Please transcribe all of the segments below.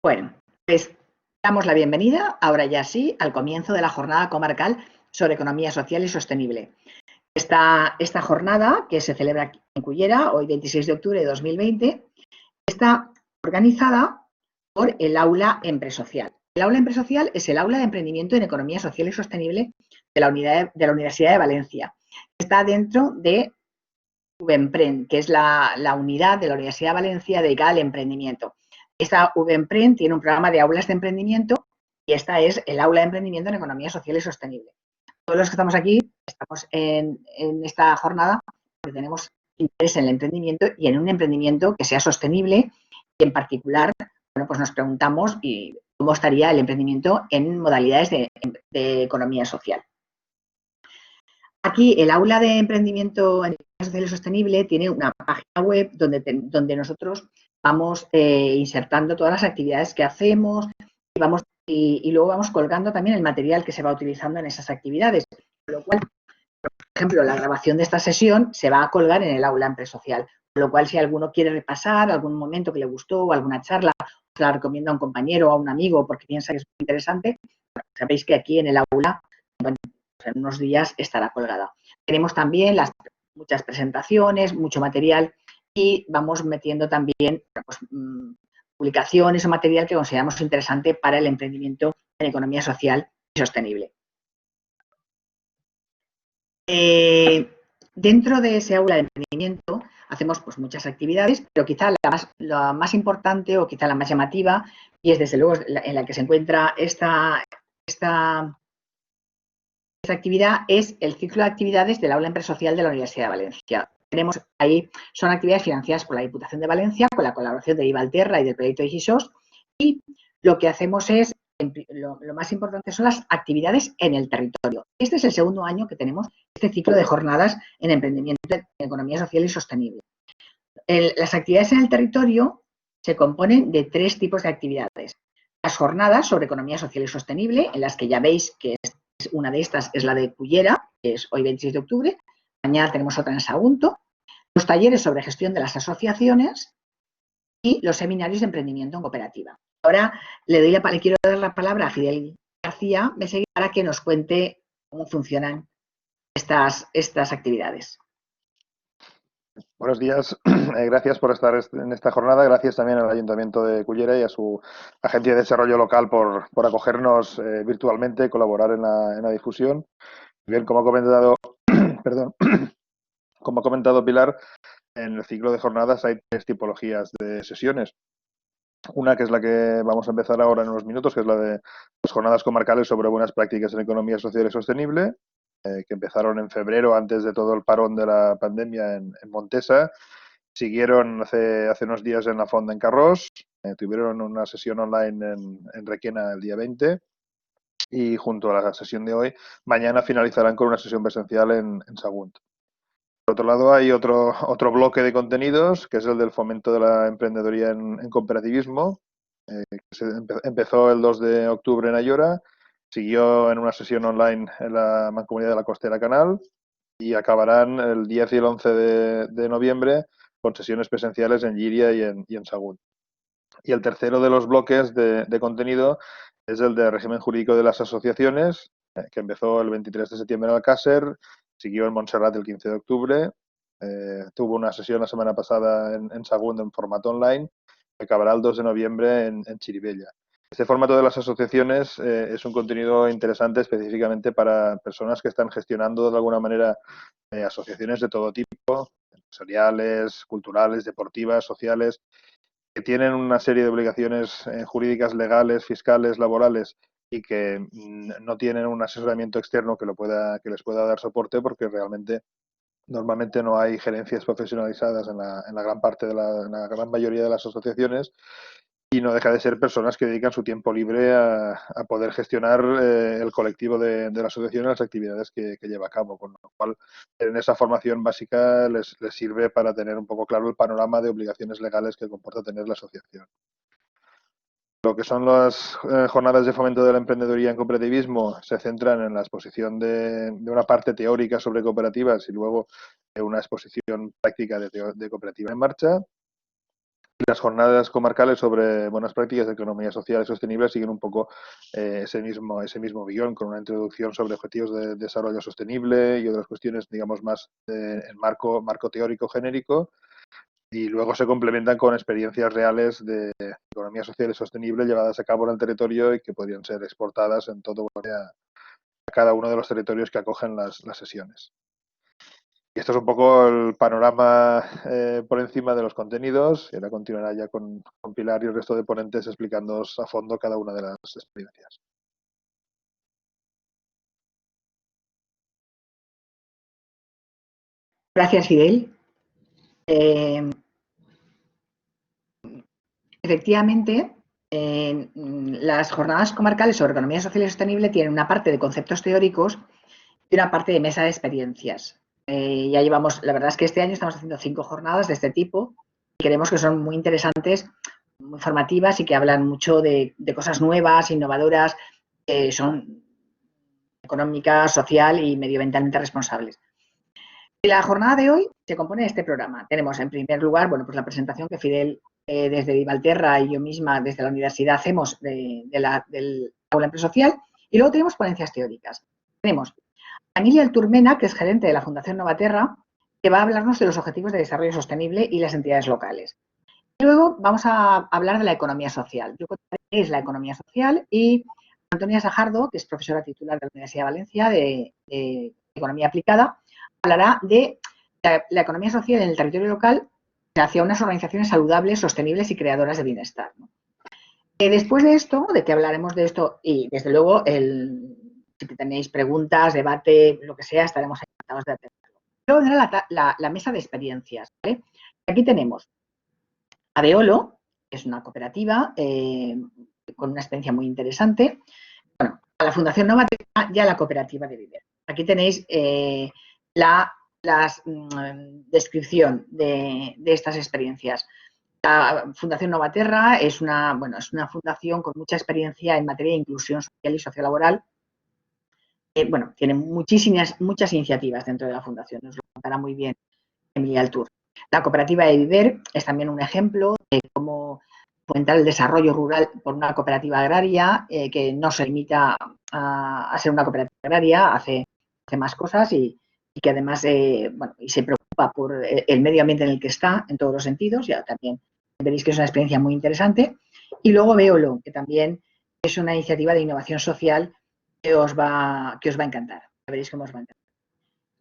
Bueno, pues damos la bienvenida, ahora ya sí, al comienzo de la jornada comarcal sobre economía social y sostenible. Esta jornada, que se celebra aquí en Cullera, hoy 26 de octubre de 2020, está organizada por el Aula Empresocial. El Aula Empresocial es el aula de emprendimiento en economía social y sostenible de la Universidad de Valencia. Está dentro de VEMPREN, que es la unidad de la Universidad de Valencia dedicada al emprendimiento. Esta VEMPREN tiene un programa de aulas de emprendimiento y esta es el aula de emprendimiento en economía social y sostenible. Todos los que estamos aquí estamos en esta jornada porque tenemos interés en el emprendimiento y en un emprendimiento que sea sostenible y en particular, bueno, pues nos preguntamos cómo estaría el emprendimiento en modalidades de economía social. Aquí el aula de emprendimiento en economía social y sostenible tiene una página web donde nosotros vamos insertando todas las actividades que hacemos y luego vamos colgando también el material que se va utilizando en esas actividades. Con lo cual, por ejemplo, la grabación de esta sesión se va a colgar en el aula empresocial. Con lo cual, si alguno quiere repasar algún momento que le gustó o alguna charla, se la recomienda a un compañero o a un amigo porque piensa que es muy interesante, sabéis que aquí en el aula, bueno, en unos días estará colgada. Tenemos también muchas presentaciones, mucho material y vamos metiendo también pues, publicaciones o material que consideramos interesante para el emprendimiento en economía social y sostenible. Dentro de ese aula de emprendimiento hacemos pues, muchas actividades, pero quizá la más importante o quizá la más llamativa, y es desde luego en la que se encuentra esta actividad, es el ciclo de actividades del aula empresarial de la Universidad de Valencia. Tenemos ahí, son actividades financiadas por la Diputación de Valencia, con la colaboración de Ivalterra y del proyecto IGISOS, y lo que hacemos es, lo más importante son las actividades en el territorio. Este es el segundo año que tenemos este ciclo de jornadas en emprendimiento en economía social y sostenible. Las actividades en el territorio se componen de tres tipos de actividades. Las jornadas sobre economía social y sostenible, en las que ya veis que una de estas es la de Cullera, que es hoy 26 de octubre. Mañana tenemos otra en Sagunto. Los talleres sobre gestión de las asociaciones y los seminarios de emprendimiento en cooperativa. Ahora le quiero dar la palabra a Fidel García Meseguer para que nos cuente cómo funcionan estas actividades. Buenos días, gracias por estar en esta jornada, gracias también al Ayuntamiento de Cullera y a su Agencia de Desarrollo Local por acogernos virtualmente, colaborar en la difusión. Bien, como ha comentado, perdón, como ha comentado Pilar, en el ciclo de jornadas hay tres tipologías de sesiones. Una que es la que vamos a empezar ahora en unos minutos, que es la de las jornadas comarcales sobre buenas prácticas en economía social y sostenible, que empezaron en febrero, antes de todo el parón de la pandemia en Montesa. Siguieron hace unos días en la Fonda en Carrós, tuvieron una sesión online en Requena el día 20 y junto a la sesión de hoy, mañana finalizarán con una sesión presencial en Sagunt. Por otro lado, hay otro bloque de contenidos, que es el del fomento de la emprendeduría en cooperativismo, que empezó el 2 de octubre en Ayora, siguió en una sesión online en la Mancomunidad de la Costera Canal y acabarán el 10 y el 11 de noviembre con sesiones presenciales en Llíria y en Sagunt. Y el tercero de los bloques de contenido es el de régimen jurídico de las asociaciones, que empezó el 23 de septiembre en Alcácer, siguió en Montserrat el 15 de octubre, tuvo una sesión la semana pasada en Sagunt en formato online, que acabará el 2 de noviembre en Chirivella. Este formato de las asociaciones es un contenido interesante específicamente para personas que están gestionando de alguna manera asociaciones de todo tipo, empresariales, culturales, deportivas, sociales, que tienen una serie de obligaciones jurídicas, legales, fiscales, laborales y que no tienen un asesoramiento externo que les pueda dar soporte, porque realmente normalmente no hay gerencias profesionalizadas en la gran parte en la gran mayoría de las asociaciones, y no deja de ser personas que dedican su tiempo libre a poder gestionar el colectivo de la asociación y las actividades que lleva a cabo, con lo cual en esa formación básica les sirve para tener un poco claro el panorama de obligaciones legales que comporta tener la asociación. Lo que son las jornadas de fomento de la emprendeduría en cooperativismo se centran en la exposición de una parte teórica sobre cooperativas y luego una exposición práctica de cooperativa en marcha. las jornadas comarcales sobre buenas prácticas de economía social y sostenible siguen un poco ese mismo guión, con una introducción sobre objetivos de desarrollo sostenible y otras cuestiones, digamos, más en marco teórico genérico, y luego se complementan con experiencias reales de economía social y sostenible llevadas a cabo en el territorio y que podrían ser exportadas en todo a cada uno de los territorios que acogen las sesiones. Y esto es un poco el panorama por encima de los contenidos, y ahora continuará ya con Pilar y el resto de ponentes explicándoos a fondo cada una de las experiencias. Gracias, Fidel. Efectivamente, las jornadas comarcales sobre economía social y sostenible tienen una parte de conceptos teóricos y una parte de mesa de experiencias. Ya llevamos, la verdad es que este año estamos haciendo 5 jornadas de este tipo y creemos que son muy interesantes, muy formativas y que hablan mucho de cosas nuevas, innovadoras, que son económicas, social y medioambientalmente responsables. La jornada de hoy se compone de este programa. Tenemos en primer lugar, bueno, pues la presentación que Fidel desde Vivalterra y yo misma desde la universidad hacemos del aula empresarial, y luego tenemos ponencias teóricas. Tenemos a Emilia Alturmena, que es gerente de la Fundación Novaterra, que va a hablarnos de los objetivos de desarrollo sostenible y las entidades locales. Y luego vamos a hablar de la economía social. Yo contaré qué es la economía social, y Antonia Sajardo, que es profesora titular de la Universidad de Valencia de Economía Aplicada, hablará de la economía social en el territorio local hacia unas organizaciones saludables, sostenibles y creadoras de bienestar, ¿no? Después de esto, de que hablaremos de esto, y desde luego, si tenéis preguntas, debate, lo que sea, estaremos encantados de atenderlo. Luego vendrá la mesa de experiencias, ¿vale? Aquí tenemos a Veolo, que es una cooperativa con una experiencia muy interesante. Bueno, a la Fundación Novaterra y a la cooperativa de Viver. Aquí tenéis la descripción de estas experiencias. La Fundación Novaterra es una fundación con mucha experiencia en materia de inclusión social y sociolaboral. Bueno, tiene muchas iniciativas dentro de la fundación, nos lo contará muy bien Emilia Altur. La cooperativa de Viver es también un ejemplo de cómo fomentar el desarrollo rural por una cooperativa agraria que no se limita a ser una cooperativa agraria, hace más cosas y que además y se preocupa por el medio ambiente en el que está en todos los sentidos. Ya también veréis que es una experiencia muy interesante. Y luego Veolo, que también es una iniciativa de innovación social que os va a encantar. Ya veréis cómo os va a encantar.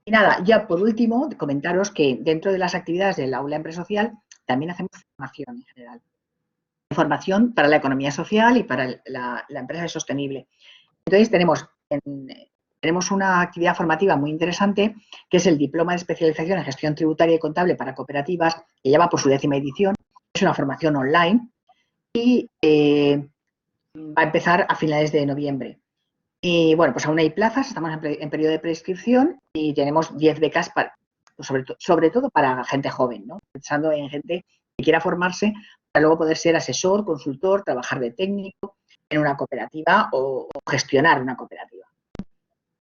Y nada, ya por último, comentaros que dentro de las actividades del aula empresarial también hacemos formación en general. Formación para la economía social y para la empresa sostenible. Entonces tenemos una actividad formativa muy interesante, que es el Diploma de Especialización en Gestión Tributaria y Contable para Cooperativas, que ya va por su 10ª edición. Es una formación online y va a empezar a finales de noviembre. Y bueno, pues aún hay plazas, estamos en periodo de prescripción y tenemos 10 becas sobre todo para gente joven, ¿no? Pensando en gente que quiera formarse para luego poder ser asesor, consultor, trabajar de técnico en una cooperativa o gestionar una cooperativa.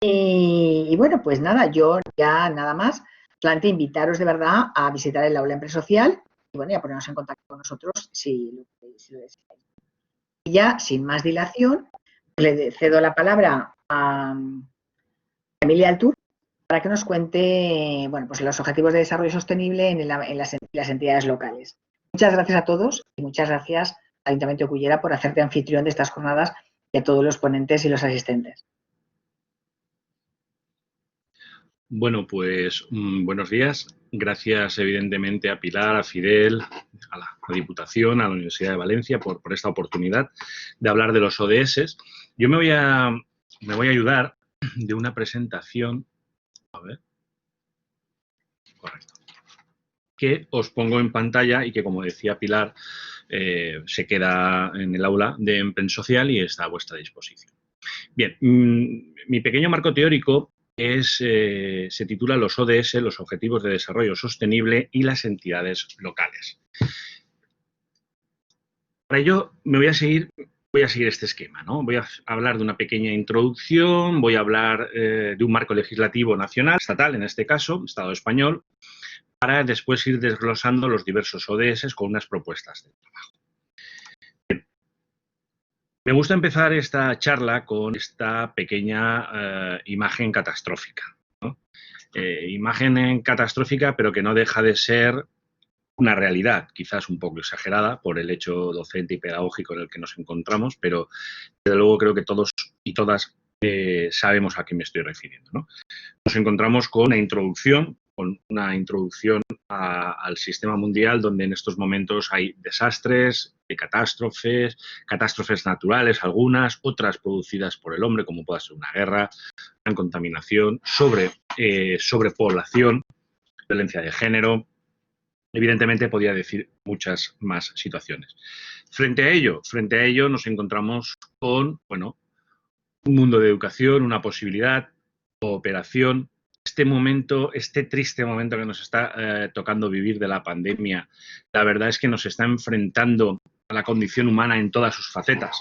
Y bueno, pues nada, yo ya nada más, solamente invitaros de verdad a visitar el aula empresarial y bueno, y a ponernos en contacto con nosotros si lo deseáis. Y ya, sin más dilación, le cedo la palabra a Emilia Altur para que nos cuente pues los objetivos de desarrollo sostenible en las entidades locales. Muchas gracias a todos y muchas gracias al Ayuntamiento de Cullera por hacerte anfitrión de estas jornadas y a todos los ponentes y los asistentes. Bueno, pues buenos días. Gracias evidentemente a Pilar, a Fidel, a la Diputación, a la Universidad de Valencia por esta oportunidad de hablar de los ODS. Yo me voy a ayudar de una presentación, a ver, correcto, que os pongo en pantalla y que, como decía Pilar, se queda en el aula de Emprende Social y está a vuestra disposición. Bien, mi pequeño marco teórico se titula Los ODS, los Objetivos de Desarrollo Sostenible y las entidades locales. Para ello voy a seguir este esquema, ¿no? Voy a hablar de una pequeña introducción, voy a hablar de un marco legislativo nacional, estatal en este caso, Estado español, para después ir desglosando los diversos ODS con unas propuestas de trabajo. Me gusta empezar esta charla con esta pequeña imagen catastrófica, ¿no? Imagen catastrófica, pero que no deja de ser una realidad, quizás un poco exagerada por el hecho docente y pedagógico en el que nos encontramos, pero desde luego creo que todos y todas sabemos a qué me estoy refiriendo, ¿no? Nos encontramos con una introducción al sistema mundial donde en estos momentos hay desastres, catástrofes naturales algunas, otras producidas por el hombre, como pueda ser una guerra, una contaminación, sobrepoblación, violencia de género. Evidentemente podría decir muchas más situaciones. Frente a ello nos encontramos con, bueno, un mundo de educación, una posibilidad, cooperación. Este triste momento que nos está tocando vivir de la pandemia, la verdad es que nos está enfrentando a la condición humana en todas sus facetas.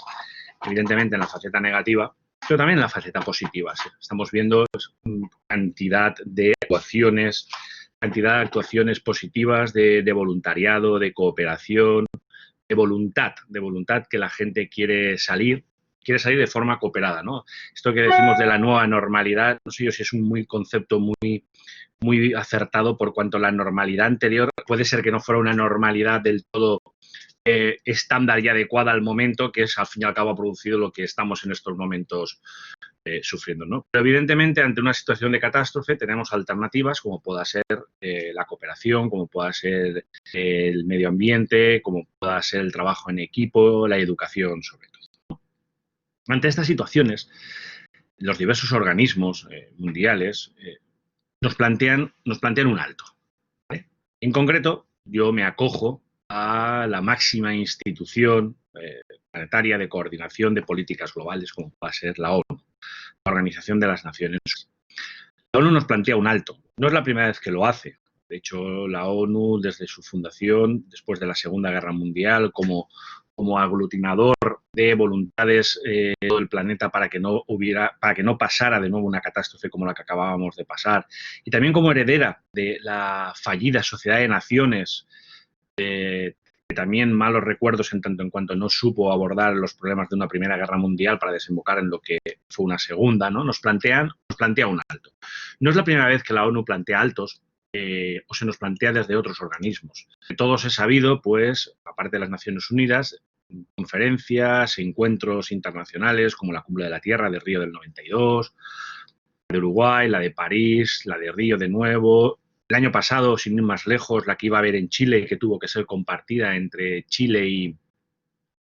Evidentemente en la faceta negativa, pero también en la faceta positiva. Estamos viendo cantidad de actuaciones positivas de voluntariado, de cooperación, de voluntad que la gente quiere salir de forma cooperada, ¿no? Esto que decimos de la nueva normalidad, no sé yo si es un concepto muy acertado, por cuanto la normalidad anterior puede ser que no fuera una normalidad del todo estándar y adecuada al momento, que es al fin y al cabo ha producido lo que estamos en estos momentos sufriendo, ¿no? Pero evidentemente ante una situación de catástrofe tenemos alternativas como pueda ser la cooperación, como pueda ser el medio ambiente, como pueda ser el trabajo en equipo, la educación sobre todo. Ante estas situaciones, los diversos organismos mundiales nos plantean un alto, ¿vale? En concreto, yo me acojo a la máxima institución planetaria de coordinación de políticas globales, como va a ser la ONU, la Organización de las Naciones Unidas. La ONU nos plantea un alto. No es la primera vez que lo hace. De hecho, la ONU, desde su fundación, después de la Segunda Guerra Mundial, como aglutinador de voluntades de todo el planeta para que no pasara de nuevo una catástrofe como la que acabábamos de pasar, y también como heredera de la fallida Sociedad de Naciones, que también malos recuerdos en tanto en cuanto no supo abordar los problemas de una Primera Guerra Mundial para desembocar en lo que fue una segunda, ¿no? Nos plantea un alto. No es la primera vez que la ONU plantea altos, o se nos plantea desde otros organismos. De todos he sabido, pues, aparte de las Naciones Unidas, conferencias, encuentros internacionales como la Cumbre de la Tierra de Río del 92, la de Uruguay, la de París, la de Río de nuevo. El año pasado, sin ir más lejos, la que iba a haber en Chile, que tuvo que ser compartida entre Chile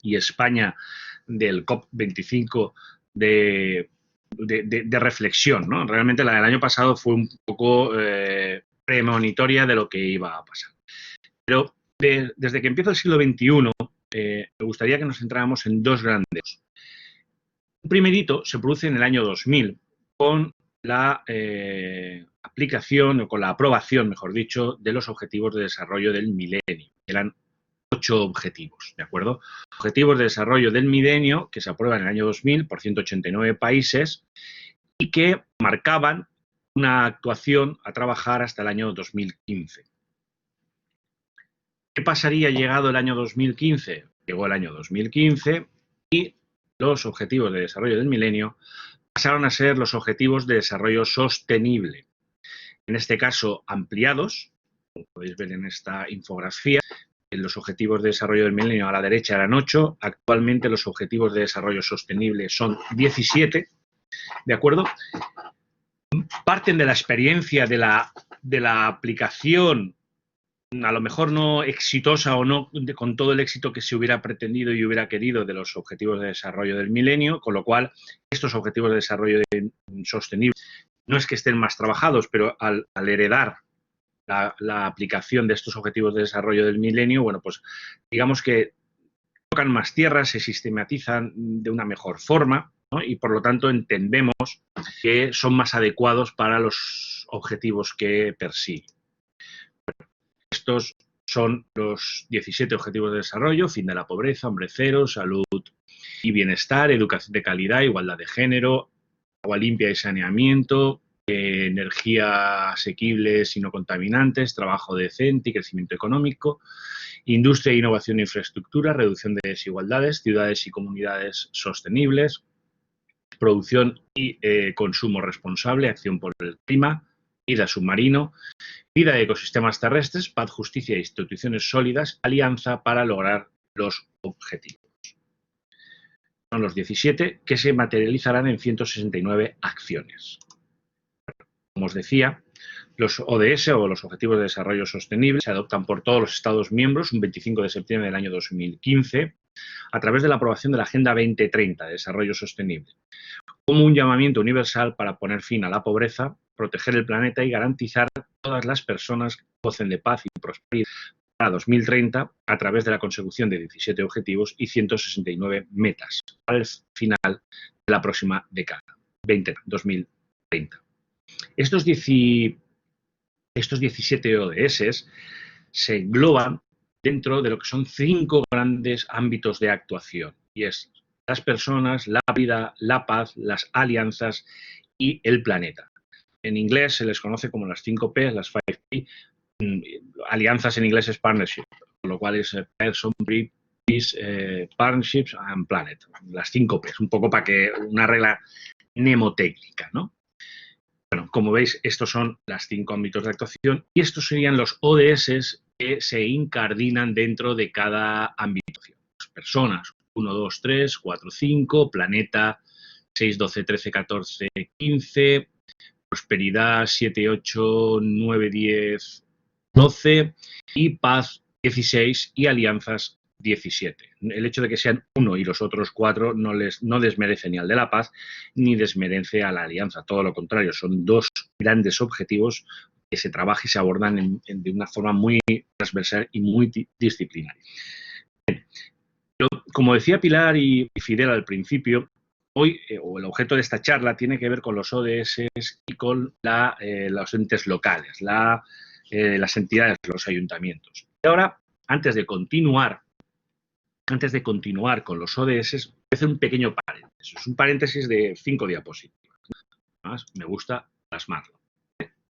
y España, del COP25 de reflexión, ¿no? Realmente la del año pasado fue un poco premonitoria de lo que iba a pasar. Pero desde que empieza el siglo XXI, me gustaría que nos centráramos en dos grandes. Un primerito se produce en el año 2000 con la aplicación, o con la aprobación, mejor dicho, de los Objetivos de Desarrollo del Milenio. Eran 8 objetivos, ¿de acuerdo? Objetivos de Desarrollo del Milenio que se aprueban en el año 2000 por 189 países y que marcaban una actuación a trabajar hasta el año 2015. ¿Qué pasaría llegado el año 2015? Llegó el año 2015 y los Objetivos de Desarrollo del Milenio pasaron a ser los Objetivos de Desarrollo Sostenible. En este caso, ampliados, como podéis ver en esta infografía. Los Objetivos de Desarrollo del Milenio a la derecha eran 8, actualmente los Objetivos de Desarrollo Sostenible son 17, ¿de acuerdo? Parten de la experiencia de la aplicación, a lo mejor no exitosa o no con todo el éxito que se hubiera pretendido y hubiera querido de los Objetivos de Desarrollo del Milenio, con lo cual estos Objetivos de Desarrollo Sostenible no es que estén más trabajados, pero al heredar la aplicación de estos Objetivos de Desarrollo del Milenio, bueno, pues digamos que tocan más tierra, se sistematizan de una mejor forma, ¿no? Y por lo tanto entendemos que son más adecuados para los objetivos que persiguen. Bueno, estos son los 17 Objetivos de Desarrollo: fin de la pobreza, hambre cero, salud y bienestar, educación de calidad, igualdad de género, agua limpia y saneamiento, energía asequibles y no contaminantes, trabajo decente y crecimiento económico, industria, innovación e infraestructura, reducción de desigualdades, ciudades y comunidades sostenibles, producción y consumo responsable, acción por el clima, vida submarino, vida de ecosistemas terrestres, paz, justicia e instituciones sólidas, alianza para lograr los objetivos. Son los 17 que se materializarán en 169 acciones. Como os decía, los ODS o los Objetivos de Desarrollo Sostenible se adoptan por todos los Estados miembros un 25 de septiembre del año 2015 a través de la aprobación de la Agenda 2030 de Desarrollo Sostenible, como un llamamiento universal para poner fin a la pobreza, proteger el planeta y garantizar a todas las personas que gocen de paz y prosperidad para 2030 a través de la consecución de 17 objetivos y 169 metas al final de la próxima década, 2030. Estos 17 ODS se engloban dentro de lo que son 5 grandes ámbitos de actuación, y es las personas, la vida, la paz, las alianzas y el planeta. En inglés se les conoce como las 5 P, las 5 P. Alianzas en inglés es partnership, con lo cual es person, peace, partnerships and planet. Las 5 P, un poco para que una regla mnemotécnica, ¿no? Bueno, como veis, estos son las 5 ámbitos de actuación y estos serían los ODS que se incardinan dentro de cada ámbito. Las personas, 1, 2, 3, 4, 5, planeta, 6, 12, 13, 14, 15, prosperidad, 7, 8, 9, 10, 12 y paz, 16 y alianzas, 17. El hecho de que sean 1 y los otros 4 no desmerece ni al de la paz ni desmerece a la alianza. Todo lo contrario, son 2 grandes objetivos que se trabajan y se abordan de una forma muy transversal y muy disciplinaria. Pero, como decía Pilar y Fidel al principio, hoy el objeto de esta charla tiene que ver con los ODS y con los entes locales, las entidades, los ayuntamientos. Y ahora, antes de continuar con los ODS, voy a hacer un pequeño paréntesis. Es un paréntesis de 5 diapositivas. Además, me gusta plasmarlo.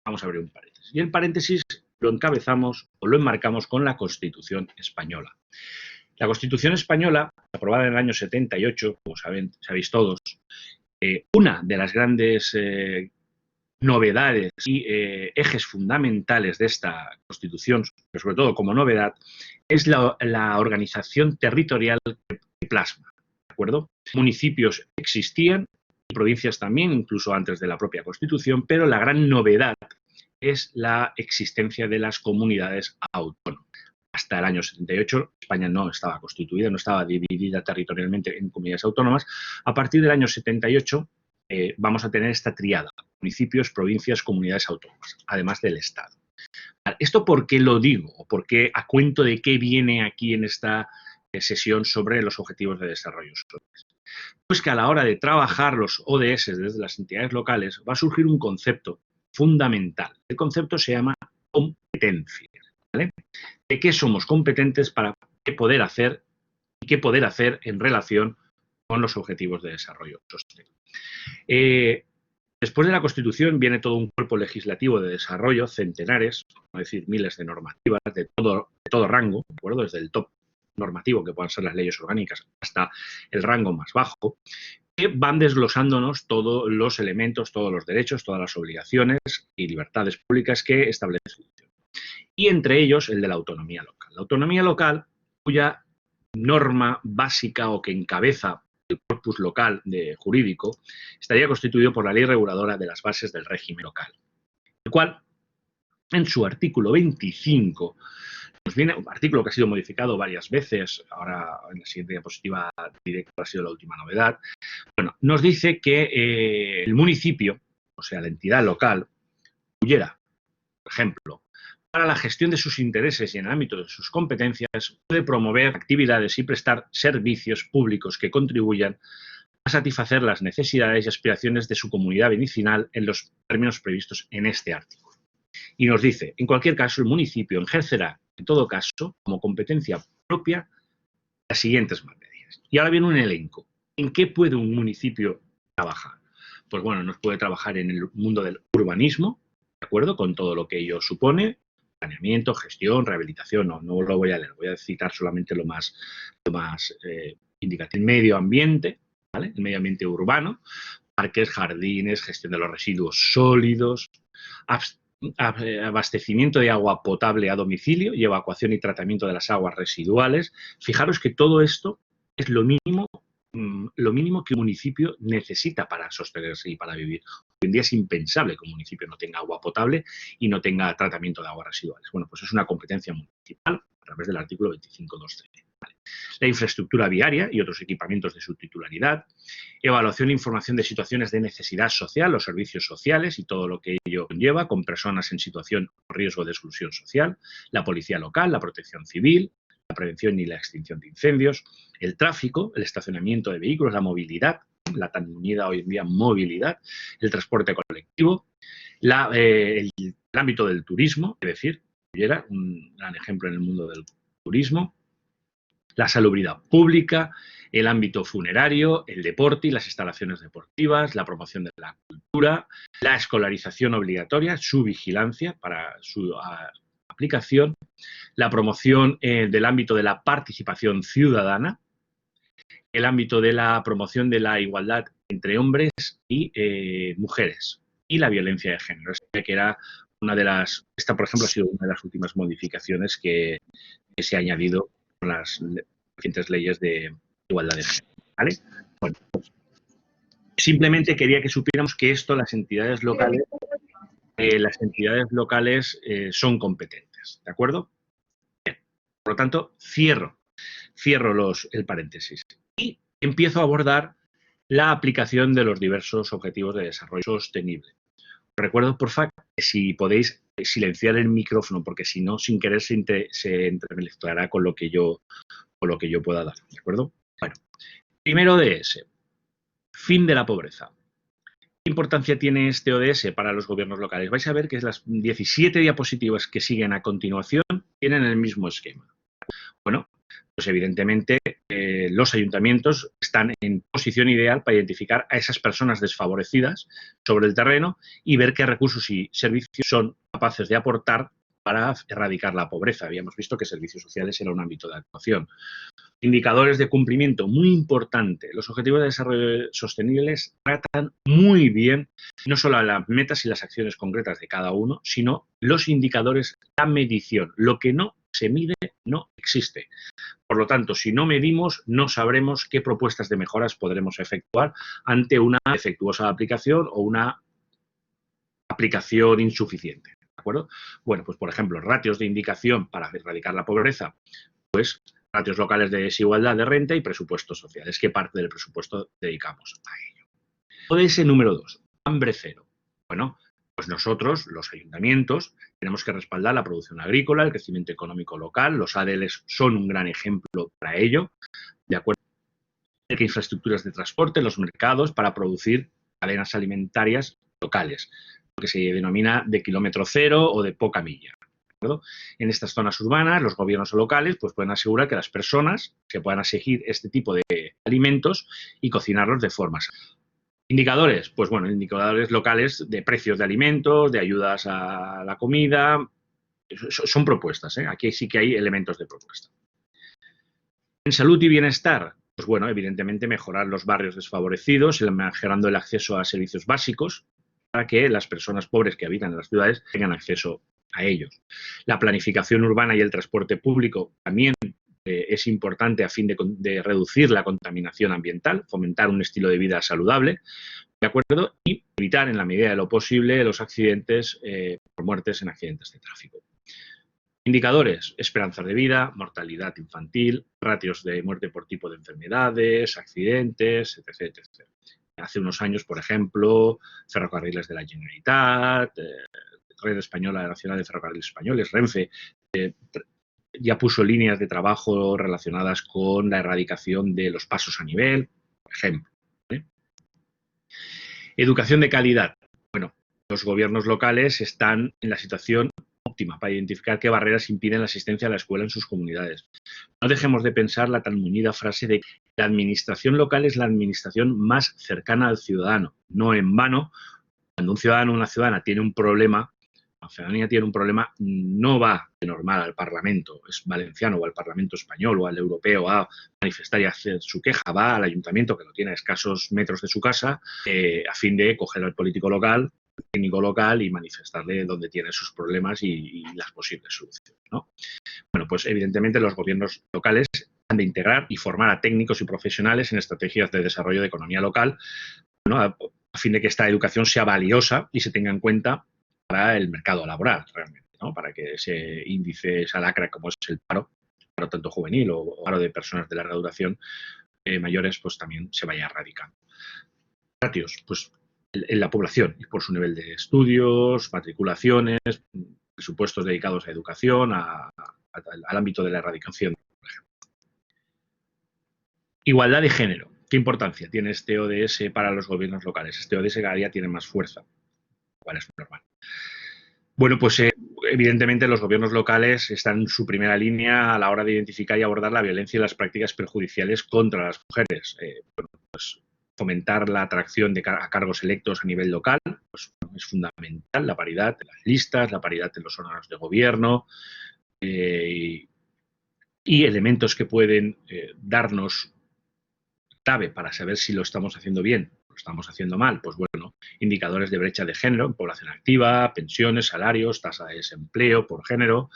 Vamos a abrir un paréntesis. Y el paréntesis lo encabezamos o lo enmarcamos con la Constitución española. La Constitución española, aprobada en el año 78, como sabéis todos, una de las grandes novedades y ejes fundamentales de esta Constitución, pero sobre todo como novedad, es la organización territorial que plasma, ¿de acuerdo? Municipios existían, y provincias también, incluso antes de la propia Constitución, pero la gran novedad es la existencia de las comunidades autónomas. Hasta el año 78 España no estaba constituida, no estaba dividida territorialmente en comunidades autónomas. A partir del año 78 vamos a tener esta tríada: municipios, provincias, comunidades autónomas, además del Estado. ¿Esto por qué lo digo? ¿O por qué a cuento de qué viene aquí en esta sesión sobre los objetivos de desarrollo sostenible? Pues que a la hora de trabajar los ODS desde las entidades locales va a surgir un concepto fundamental. El concepto se llama competencia, ¿vale? ¿De qué somos competentes para qué poder hacer y qué poder hacer en relación con los objetivos de desarrollo sostenible? Después de la Constitución viene todo un cuerpo legislativo de desarrollo, centenares, es decir, miles de normativas de todo rango, ¿de acuerdo? Desde el top normativo, que puedan ser las leyes orgánicas, hasta el rango más bajo, que van desglosándonos todos los elementos, todos los derechos, todas las obligaciones y libertades públicas que establece la Constitución. Y entre ellos el de la autonomía local. La autonomía local, cuya norma básica o que encabeza el corpus local jurídico, estaría constituido por la Ley Reguladora de las Bases del Régimen Local, el cual, en su artículo 25, nos viene un artículo que ha sido modificado varias veces. Ahora, en la siguiente diapositiva directa, ha sido la última novedad. Bueno, nos dice que el municipio, o sea, la entidad local, pudiera, por ejemplo, para la gestión de sus intereses y en el ámbito de sus competencias, puede promover actividades y prestar servicios públicos que contribuyan a satisfacer las necesidades y aspiraciones de su comunidad vecinal en los términos previstos en este artículo. Y nos dice, en cualquier caso, el municipio ejercerá, en todo caso, como competencia propia, las siguientes materias. Y ahora viene un elenco. ¿En qué puede un municipio trabajar? pues bueno, nos puede trabajar en el mundo del urbanismo, ¿de acuerdo? Con todo lo que ello supone, planeamiento, gestión, rehabilitación, no lo voy a leer, voy a citar solamente lo más indicativo. Medio ambiente, ¿vale? El medio ambiente urbano, parques, jardines, gestión de los residuos sólidos, abastecimiento de agua potable a domicilio y evacuación y tratamiento de las aguas residuales. Fijaros que todo esto es lo mínimo que un municipio necesita para sostenerse y para vivir. Hoy en día es impensable que un municipio no tenga agua potable y no tenga tratamiento de aguas residuales. Bueno, pues es una competencia municipal a través del artículo 25.2c. Vale. La infraestructura viaria y otros equipamientos de su titularidad, evaluación e información de situaciones de necesidad social, los servicios sociales y todo lo que ello conlleva con personas en situación o riesgo de exclusión social, la policía local, la protección civil, la prevención y la extinción de incendios, el tráfico, el estacionamiento de vehículos, la movilidad, la tan unida hoy en día movilidad, el transporte colectivo, el ámbito del turismo, es decir, era un gran ejemplo en el mundo del turismo, la salubridad pública, el ámbito funerario, el deporte y las instalaciones deportivas, la promoción de la cultura, la escolarización obligatoria, su vigilancia para su aplicación, la promoción del ámbito de la participación ciudadana, el ámbito de la promoción de la igualdad entre hombres y mujeres y la violencia de género. Que era una de las, esta por ejemplo ha sido una de las últimas modificaciones que se ha añadido con las recientes leyes de igualdad de género. ¿Vale? Bueno, simplemente quería que supiéramos que esto las entidades locales son competentes, ¿de acuerdo? Bien. Por lo tanto, cierro el paréntesis y empiezo a abordar la aplicación de los diversos objetivos de desarrollo sostenible. Recuerdo, por favor, que si podéis silenciar el micrófono, porque si no, sin querer se entremezclará con lo que yo pueda dar, ¿de acuerdo? Bueno, primero ODS, fin de la pobreza. ¿Qué importancia tiene este ODS para los gobiernos locales? Vais a ver que las 17 diapositivas que siguen a continuación tienen el mismo esquema. Bueno, pues evidentemente los ayuntamientos están en posición ideal para identificar a esas personas desfavorecidas sobre el terreno y ver qué recursos y servicios son capaces de aportar para erradicar la pobreza. Habíamos visto que servicios sociales era un ámbito de actuación. Indicadores de cumplimiento, muy importante. Los objetivos de desarrollo sostenibles tratan muy bien no solo las metas y las acciones concretas de cada uno, sino los indicadores, la medición. Lo que no se mide no existe. Por lo tanto, si no medimos, no sabremos qué propuestas de mejoras podremos efectuar ante una defectuosa aplicación o una aplicación insuficiente. ¿De acuerdo? Bueno, pues por ejemplo, ratios de indicación para erradicar la pobreza, pues ratios locales de desigualdad de renta y presupuestos sociales. ¿Qué parte del presupuesto dedicamos a ello? ODS número 2, hambre cero. Bueno, pues nosotros, los ayuntamientos, tenemos que respaldar la producción agrícola, el crecimiento económico local. Los ADLs son un gran ejemplo para ello, de acuerdo con infraestructuras de transporte, los mercados, para producir cadenas alimentarias locales, lo que se denomina de kilómetro cero o de poca milla. En estas zonas urbanas, los gobiernos locales pues pueden asegurar que las personas se puedan exigir este tipo de alimentos y cocinarlos de forma sana. Indicadores, pues bueno, indicadores locales de precios de alimentos, de ayudas a la comida, son propuestas, ¿eh? Aquí sí que hay elementos de propuesta. En salud y bienestar, pues bueno, evidentemente mejorar los barrios desfavorecidos, mejorando el acceso a servicios básicos para que las personas pobres que habitan en las ciudades tengan acceso a ellos. La planificación urbana y el transporte público también es importante a fin de reducir la contaminación ambiental, fomentar un estilo de vida saludable, ¿de acuerdo? Y evitar en la medida de lo posible los accidentes por muertes en accidentes de tráfico. Indicadores, esperanza de vida, mortalidad infantil, ratios de muerte por tipo de enfermedades, accidentes, etc. Hace unos años, por ejemplo, Ferrocarriles de la Generalitat, Red Española Nacional de Ferrocarriles Españoles, Renfe, ya puso líneas de trabajo relacionadas con la erradicación de los pasos a nivel, por ejemplo. Educación de calidad. Bueno, los gobiernos locales están en la situación óptima para identificar qué barreras impiden la asistencia a la escuela en sus comunidades. No dejemos de pensar la tan muñida frase de la administración local es la administración más cercana al ciudadano. No en vano, cuando un ciudadano o una ciudadana tiene un problema, la ciudadanía tiene un problema, no va de normal al Parlamento, es valenciano o al Parlamento español o al europeo a manifestar y hacer su queja, va al ayuntamiento que lo tiene a escasos metros de su casa a fin de coger al político local, al técnico local y manifestarle dónde tiene sus problemas y las posibles soluciones, ¿no? Bueno, pues evidentemente los gobiernos locales han de integrar y formar a técnicos y profesionales en estrategias de desarrollo de economía local, ¿no? A fin de que esta educación sea valiosa y se tenga en cuenta para el mercado laboral, realmente, ¿no? Para que ese índice, esa lacra como es el paro tanto juvenil o paro de personas de larga duración mayores, pues también se vaya erradicando. Ratios, pues en la población y por su nivel de estudios, matriculaciones, presupuestos dedicados a educación, al ámbito de la erradicación, por ejemplo. Igualdad de género. ¿Qué importancia tiene este ODS para los gobiernos locales? Este ODS cada día tiene más fuerza, cual es normal. Bueno, pues evidentemente los gobiernos locales están en su primera línea a la hora de identificar y abordar la violencia y las prácticas perjudiciales contra las mujeres. Bueno, pues fomentar la atracción a cargos electos a nivel local, pues es fundamental, la paridad en las listas, la paridad en los órganos de gobierno y elementos que pueden darnos clave para saber si lo estamos haciendo bien o lo estamos haciendo mal. Pues bueno, indicadores de brecha de género en población activa, pensiones, salarios, tasa de desempleo por género,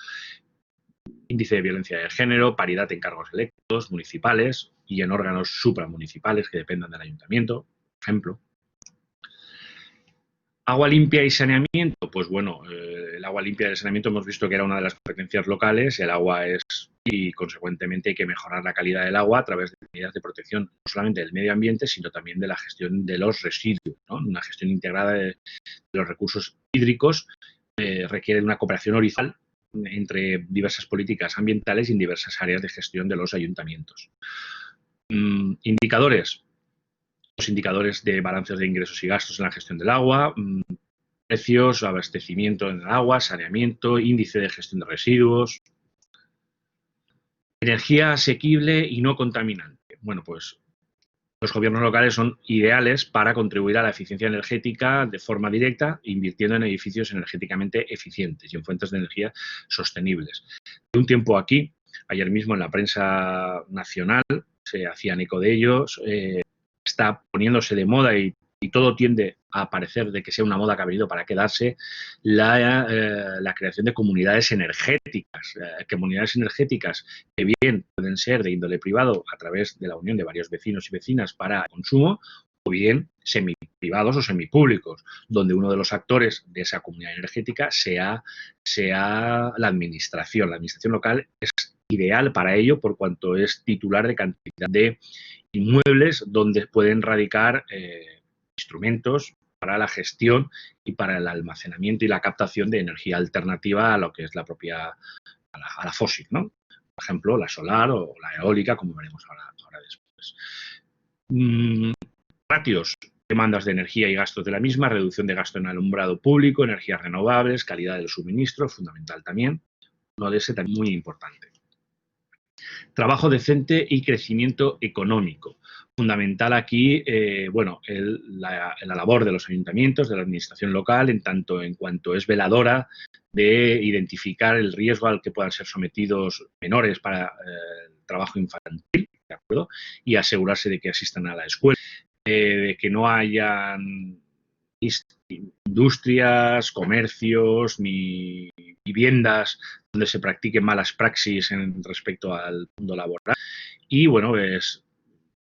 índice de violencia de género, paridad en cargos electos municipales y en órganos supramunicipales que dependan del ayuntamiento, por ejemplo. Agua limpia y saneamiento, pues bueno, el agua limpia y el saneamiento hemos visto que era una de las competencias locales, el agua es, y consecuentemente hay que mejorar la calidad del agua a través de medidas de protección no solamente del medio ambiente, sino también de la gestión de los residuos, ¿no? Una gestión integrada de los recursos hídricos requiere una cooperación horizontal entre diversas políticas ambientales y en diversas áreas de gestión de los ayuntamientos. Indicadores. Los indicadores de balances de ingresos y gastos en la gestión del agua, precios, abastecimiento en el agua, saneamiento, índice de gestión de residuos. Energía asequible y no contaminante. Bueno, pues los gobiernos locales son ideales para contribuir a la eficiencia energética de forma directa, invirtiendo en edificios energéticamente eficientes y en fuentes de energía sostenibles. De un tiempo aquí, ayer mismo en la prensa nacional se hacían eco de ellos, está poniéndose de moda y todo tiende a parecer de que sea una moda que ha venido para quedarse, la creación de comunidades energéticas. Comunidades energéticas que bien pueden ser de índole privado a través de la unión de varios vecinos y vecinas para consumo, o bien semiprivados o semipúblicos, donde uno de los actores de esa comunidad energética sea la administración. La administración local es ideal para ello por cuanto es titular de cantidad de inmuebles donde pueden radicar instrumentos para la gestión y para el almacenamiento y la captación de energía alternativa a lo que es la propia, a la fósil, ¿no? Por ejemplo, la solar o la eólica, como veremos ahora después. Ratios, demandas de energía y gastos de la misma, reducción de gasto en alumbrado público, energías renovables, calidad del suministro, fundamental también. Uno de ese también muy importante. Trabajo decente y crecimiento económico. Fundamental aquí, la labor de los ayuntamientos, de la administración local, en cuanto es veladora de identificar el riesgo al que puedan ser sometidos menores para el trabajo infantil, ¿de acuerdo? Y asegurarse de que asistan a la escuela, de que no hayan industrias, comercios ni viviendas donde se practiquen malas praxis respecto al mundo laboral. Y bueno, es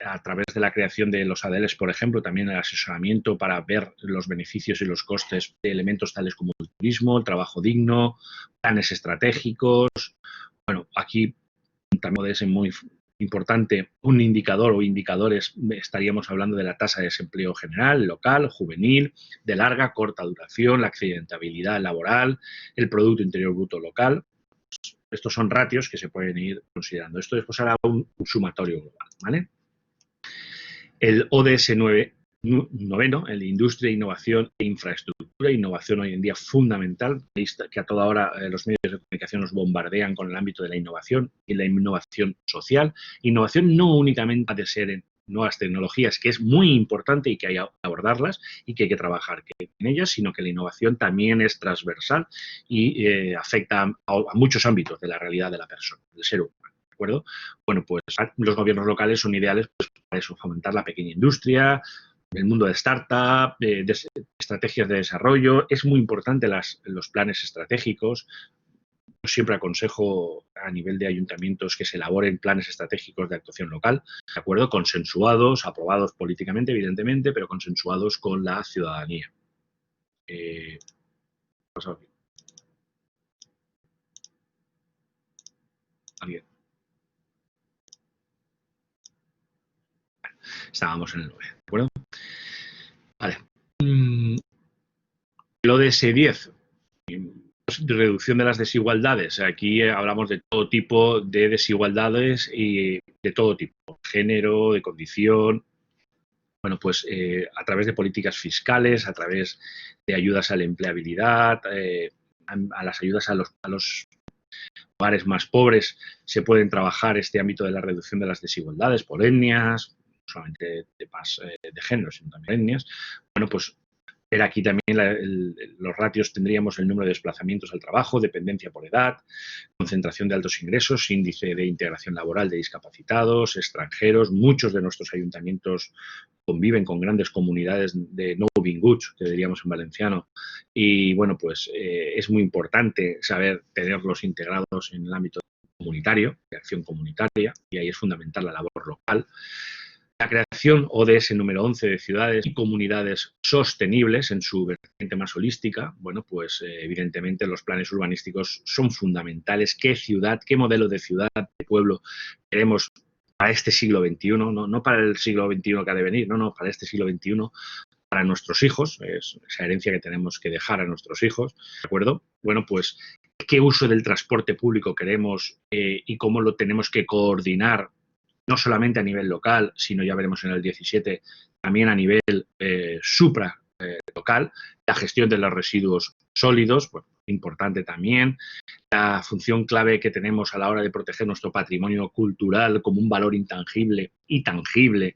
a través de la creación de los ADLs, por ejemplo, también el asesoramiento para ver los beneficios y los costes de elementos tales como el turismo, el trabajo digno, planes estratégicos. Bueno, aquí también es muy importante un indicador o indicadores, estaríamos hablando de la tasa de desempleo general, local, juvenil, de larga, corta duración, la accidentabilidad laboral, el Producto Interior Bruto local. Estos son ratios que se pueden ir considerando. Esto después hará un sumatorio global, ¿vale? El ODS 9 Noveno, el de industria, innovación e infraestructura. Innovación hoy en día fundamental, que a toda hora los medios de comunicación nos bombardean con el ámbito de la innovación y la innovación social. Innovación no únicamente ha de ser en nuevas tecnologías, que es muy importante y que hay que abordarlas y que hay que trabajar en ellas, sino que la innovación también es transversal y afecta a muchos ámbitos de la realidad de la persona, del ser humano. ¿De acuerdo? Bueno, pues los gobiernos locales son ideales pues, para eso, fomentar la pequeña industria, el mundo de startup, de estrategias de desarrollo. Es muy importante los planes estratégicos. Yo siempre aconsejo a nivel de ayuntamientos que se elaboren planes estratégicos de actuación local, ¿de acuerdo? Consensuados, aprobados políticamente, evidentemente, pero consensuados con la ciudadanía. ¿Alguien? Estábamos en el 9, ¿de acuerdo? Vale. El ODS 10. Reducción de las desigualdades. Aquí hablamos de todo tipo de desigualdades y de todo tipo, género, de condición. Bueno, pues a través de políticas fiscales, a través de ayudas a la empleabilidad, a las ayudas a los hogares más pobres, se pueden trabajar este ámbito de la reducción de las desigualdades por etnias, no solamente de género, sino también etnias. Bueno, pues pero aquí también los ratios tendríamos el número de desplazamientos al trabajo, dependencia por edad, concentración de altos ingresos, índice de integración laboral de discapacitados, extranjeros. Muchos de nuestros ayuntamientos conviven con grandes comunidades de no vinguts, que diríamos en valenciano. Y bueno, pues es muy importante saber tenerlos integrados en el ámbito comunitario, de acción comunitaria, y ahí es fundamental la labor local. La creación ODS número 11 de ciudades y comunidades sostenibles en su vertiente más holística, bueno, pues evidentemente los planes urbanísticos son fundamentales. ¿Qué ciudad, qué modelo de ciudad, de pueblo queremos para este siglo XXI? No para el siglo XXI que ha de venir, no, para este siglo XXI, para nuestros hijos, es esa herencia que tenemos que dejar a nuestros hijos, ¿de acuerdo? Bueno, pues qué uso del transporte público queremos y cómo lo tenemos que coordinar, no solamente a nivel local, sino ya veremos en el 17, también a nivel local, la gestión de los residuos sólidos, pues, importante también, la función clave que tenemos a la hora de proteger nuestro patrimonio cultural como un valor intangible y tangible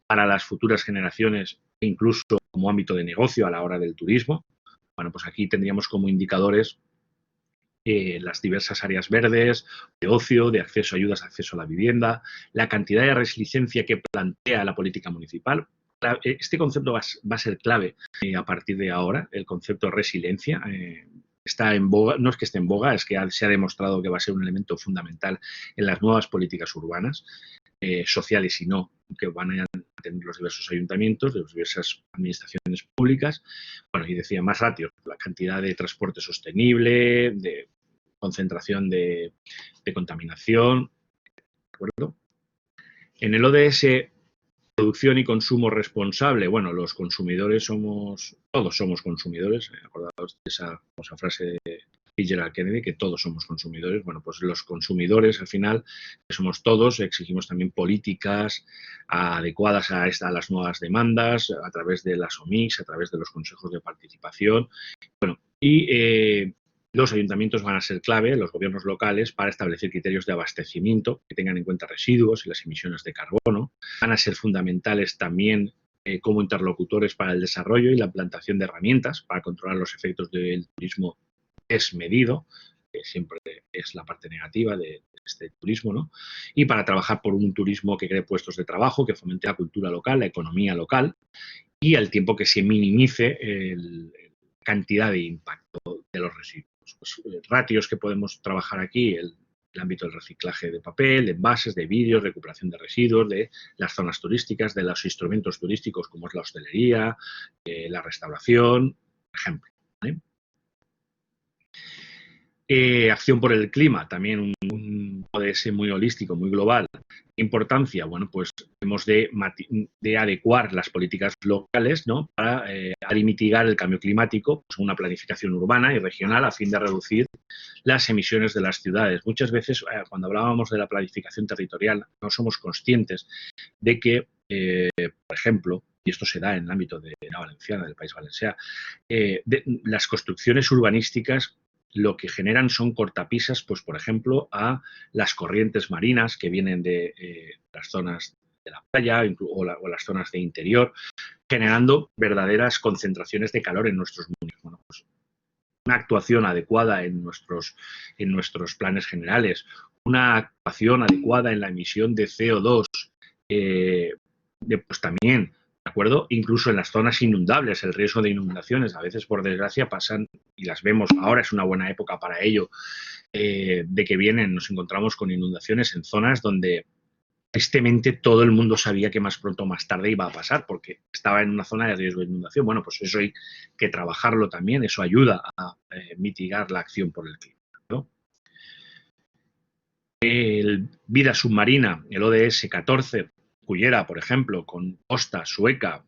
para las futuras generaciones, e incluso como ámbito de negocio a la hora del turismo. Bueno, pues aquí tendríamos como indicadores las diversas áreas verdes, de ocio, de acceso a ayudas, acceso a la vivienda, la cantidad de resiliencia que plantea la política municipal. Este concepto va a ser clave a partir de ahora, el concepto de resiliencia. Está en boga, no es que esté en boga, es que se ha demostrado que va a ser un elemento fundamental en las nuevas políticas urbanas, sociales y no, que van a tener los diversos ayuntamientos, de las diversas administraciones públicas. Bueno, y decía más ratios, la cantidad de transporte sostenible, de concentración de contaminación, ¿de acuerdo? En el ODS, producción y consumo responsable, bueno, los consumidores todos somos consumidores, acordaos de esa famosa frase de Fitzgerald Kennedy, que todos somos consumidores. Bueno, pues los consumidores, al final, que somos todos, exigimos también políticas adecuadas a las nuevas demandas, a través de las OMICs, a través de los consejos de participación. Bueno, y los ayuntamientos van a ser clave, los gobiernos locales, para establecer criterios de abastecimiento que tengan en cuenta residuos y las emisiones de carbono. Van a ser fundamentales también como interlocutores para el desarrollo y la implantación de herramientas para controlar los efectos del turismo desmedido, que siempre es la parte negativa de este turismo, ¿no? Y para trabajar por un turismo que cree puestos de trabajo, que fomente la cultura local, la economía local, y al tiempo que se minimice la cantidad de impacto de los residuos. Pues, ratios que podemos trabajar aquí, el ámbito del reciclaje de papel, de envases, de vidrios, recuperación de residuos, de las zonas turísticas, de los instrumentos turísticos como es la hostelería, la restauración, por ejemplo, ¿vale? Acción por el clima, también un ODS muy holístico, muy global. Importancia, bueno, pues hemos de adecuar las políticas locales, ¿no?, para mitigar el cambio climático, pues una planificación urbana y regional a fin de reducir las emisiones de las ciudades. Muchas veces, cuando hablábamos de la planificación territorial, no somos conscientes de que, por ejemplo, y esto se da en el ámbito de la Valenciana, del País Valencià, las construcciones urbanísticas lo que generan son cortapisas, pues por ejemplo, a las corrientes marinas que vienen de las zonas de la playa o las zonas de interior, generando verdaderas concentraciones de calor en nuestros municipios. Bueno, pues una actuación adecuada en nuestros planes generales, una actuación adecuada en la emisión de CO2, pues también, ¿de acuerdo? Incluso en las zonas inundables, el riesgo de inundaciones, a veces por desgracia pasan, y las vemos ahora, es una buena época para ello, de que nos encontramos con inundaciones en zonas donde tristemente todo el mundo sabía que más pronto o más tarde iba a pasar porque estaba en una zona de riesgo de inundación. Bueno, pues eso hay que trabajarlo también, eso ayuda a mitigar la acción por el clima, ¿no? Vida submarina, el ODS 14, Cullera, por ejemplo, con Costa, Sueca,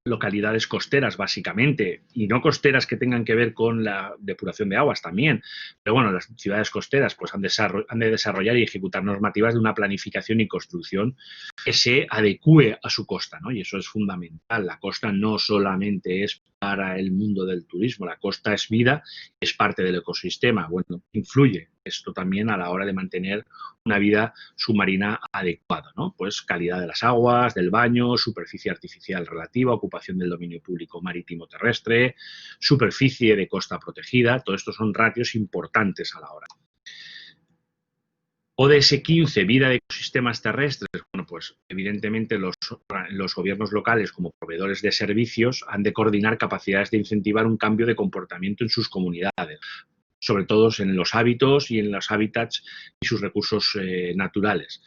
localidades costeras básicamente, y no costeras que tengan que ver con la depuración de aguas también, pero bueno, las ciudades costeras pues han de desarrollar y ejecutar normativas de una planificación y construcción que se adecue a su costa, ¿no? Y eso es fundamental. La costa no solamente es para el mundo del turismo, la costa es vida, es parte del ecosistema. Bueno, influye esto también a la hora de mantener una vida submarina adecuada, ¿no? Pues calidad de las aguas, del baño, superficie artificial relativa, ocupación del dominio público marítimo terrestre, superficie de costa protegida, todo esto son ratios importantes a la hora. ODS 15, vida de ecosistemas terrestres. Bueno, pues evidentemente los gobiernos locales como proveedores de servicios han de coordinar capacidades de incentivar un cambio de comportamiento en sus comunidades, sobre todo en los hábitos y en los hábitats y sus recursos naturales.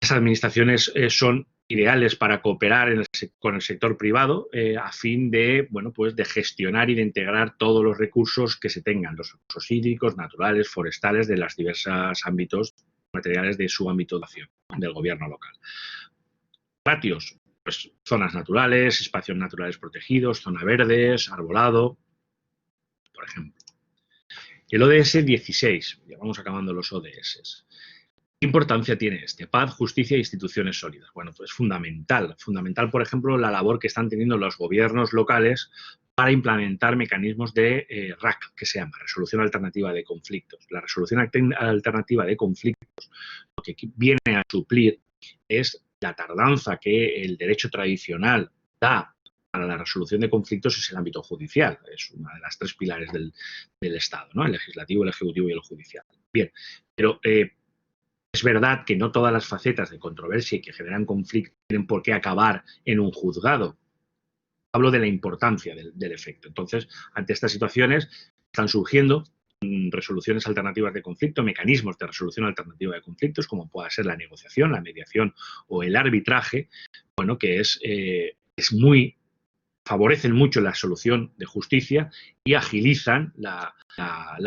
Las administraciones son ideales para cooperar con el sector privado a fin de, bueno, pues de gestionar y de integrar todos los recursos que se tengan, los recursos hídricos, naturales, forestales, de los diversos ámbitos materiales de su ámbito de acción del gobierno local. Ratios, pues zonas naturales, espacios naturales protegidos, zona verdes, arbolado, por ejemplo. El ODS 16, ya vamos acabando los ODS. ¿Qué importancia tiene este? Paz, justicia e instituciones sólidas. Bueno, pues fundamental. Fundamental, por ejemplo, la labor que están teniendo los gobiernos locales para implementar mecanismos de RAC, que se llama Resolución Alternativa de Conflictos. La resolución alternativa de conflictos lo que viene a suplir es la tardanza que el derecho tradicional da para la resolución de conflictos es el ámbito judicial. Es una de las tres pilares del Estado, ¿no? El legislativo, el ejecutivo y el judicial. Bien, pero es verdad que no todas las facetas de controversia que generan conflicto tienen por qué acabar en un juzgado. Hablo de la importancia del efecto. Entonces, ante estas situaciones están surgiendo resoluciones alternativas de conflicto, mecanismos de resolución alternativa de conflictos, como pueda ser la negociación, la mediación o el arbitraje, bueno, que favorecen mucho la solución de justicia y agilizan la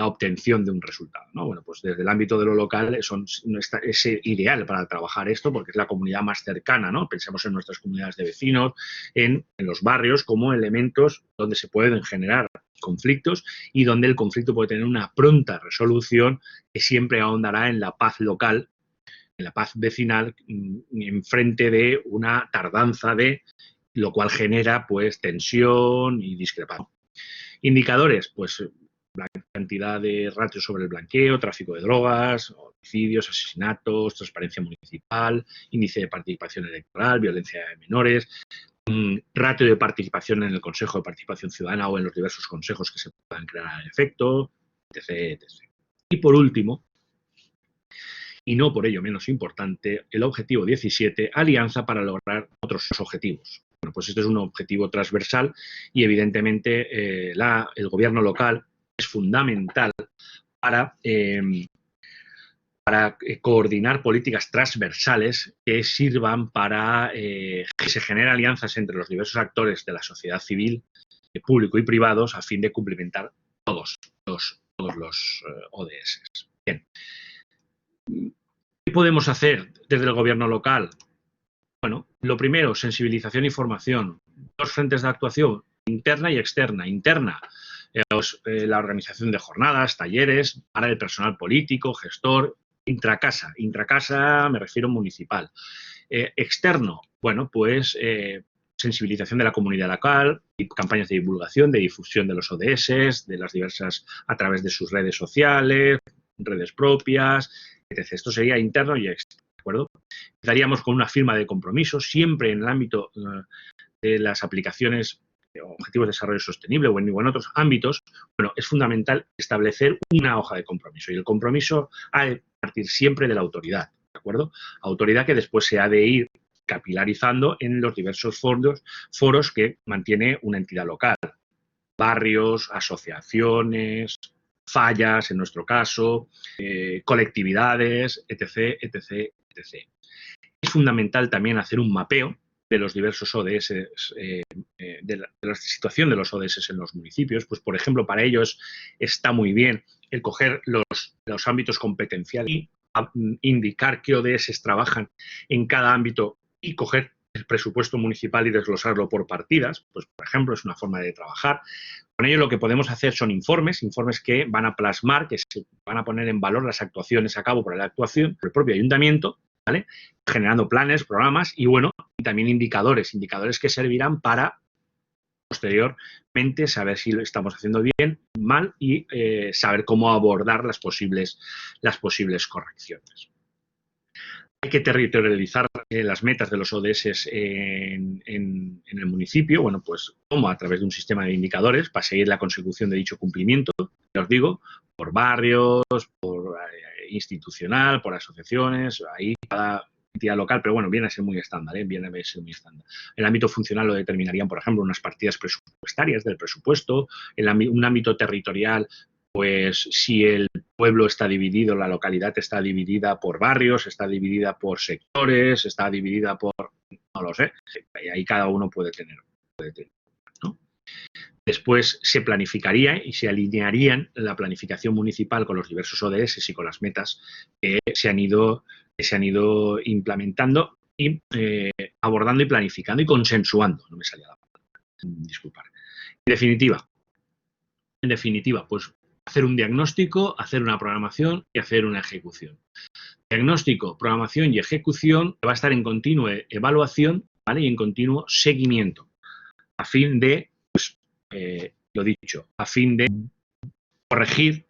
obtención de un resultado, ¿no? Bueno, pues desde el ámbito de lo local es ideal para trabajar esto porque es la comunidad más cercana, ¿no? Pensemos en nuestras comunidades de vecinos, en los barrios como elementos donde se pueden generar conflictos y donde el conflicto puede tener una pronta resolución que siempre ahondará en la paz local, en la paz vecinal, en frente de una tardanza lo cual genera pues tensión y discrepancia. Indicadores, pues la cantidad de ratios sobre el blanqueo, tráfico de drogas, homicidios, asesinatos, transparencia municipal, índice de participación electoral, violencia de menores, ratio de participación en el Consejo de Participación Ciudadana o en los diversos consejos que se puedan crear al efecto, etc., etc. Y por último, y no por ello menos importante, el objetivo 17, alianza para lograr otros objetivos. Bueno, pues este es un objetivo transversal y evidentemente el gobierno local es fundamental para coordinar políticas transversales que sirvan para que se generen alianzas entre los diversos actores de la sociedad civil, público y privados, a fin de cumplimentar todos los ODS. Bien. ¿Qué podemos hacer desde el gobierno local? Bueno, lo primero, sensibilización y formación. Dos frentes de actuación, interna y externa. Interna, la organización de jornadas, talleres para el personal político, gestor. Intracasa me refiero municipal. Externo, bueno, pues sensibilización de la comunidad local, y campañas de divulgación, de difusión de los ODS, de las diversas, a través de sus redes sociales, redes propias, etc. Esto sería interno y externo, ¿de acuerdo? Empezaríamos con una firma de compromiso, siempre en el ámbito de las aplicaciones de objetivos de desarrollo sostenible o en otros ámbitos. Bueno, es fundamental establecer una hoja de compromiso, y el compromiso ha de partir siempre de la autoridad, ¿de acuerdo? Autoridad que después se ha de ir capilarizando en los diversos foros que mantiene una entidad local. Barrios, asociaciones, fallas, en nuestro caso, colectividades, etc., etc., etc. Es fundamental también hacer un mapeo de los diversos ODS, de la situación de los ODS en los municipios. Pues, por ejemplo, para ellos está muy bien el coger los ámbitos competenciales y indicar qué ODS trabajan en cada ámbito y coger el presupuesto municipal y desglosarlo por partidas. Pues, por ejemplo, es una forma de trabajar. Con ello lo que podemos hacer son informes que van a plasmar, que se van a poner en valor las actuaciones a cabo por el propio ayuntamiento, ¿vale? Generando planes, programas y, bueno, y también indicadores que servirán para posteriormente saber si lo estamos haciendo bien, mal y saber cómo abordar las posibles correcciones. Hay que territorializar las metas de los ODS en el municipio, bueno, pues como a través de un sistema de indicadores para seguir la consecución de dicho cumplimiento, ya os digo, por barrios, por institucional, por asociaciones, ahí cada entidad local, pero bueno, viene a ser muy estándar, viene a ser muy estándar. El ámbito funcional lo determinarían, por ejemplo, unas partidas presupuestarias del presupuesto, un ámbito territorial, pues si el pueblo está dividido, la localidad está dividida por barrios, está dividida por sectores, está dividida por, no lo sé, ahí cada uno puede tener, ¿no? Después se planificaría y se alinearían la planificación municipal con los diversos ODS y con las metas que se han ido implementando y abordando y planificando y consensuando. No me salía la palabra, disculpar. En definitiva, pues hacer un diagnóstico, hacer una programación y hacer una ejecución. Diagnóstico, programación y ejecución va a estar en continua evaluación, ¿vale? Y en continuo seguimiento, a fin de, pues, lo dicho, a fin de corregir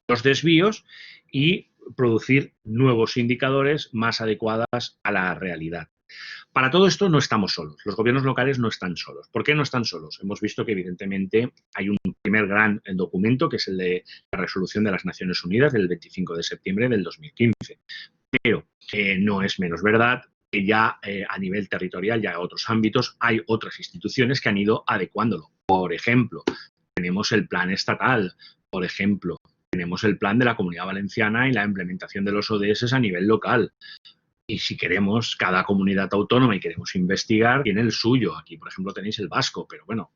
los desvíos y producir nuevos indicadores más adecuados a la realidad. Para todo esto no estamos solos, los gobiernos locales no están solos. ¿Por qué no están solos? Hemos visto que evidentemente hay un primer gran documento, que es el de la Resolución de las Naciones Unidas del 25 de septiembre del 2015. Pero no es menos verdad que ya a nivel territorial, ya en otros ámbitos, hay otras instituciones que han ido adecuándolo. Por ejemplo, tenemos el plan estatal, por ejemplo, tenemos el plan de la Comunidad Valenciana y la implementación de los ODS a nivel local. Y si queremos, cada comunidad autónoma y queremos investigar, tiene el suyo. Aquí, por ejemplo, tenéis el vasco, pero bueno,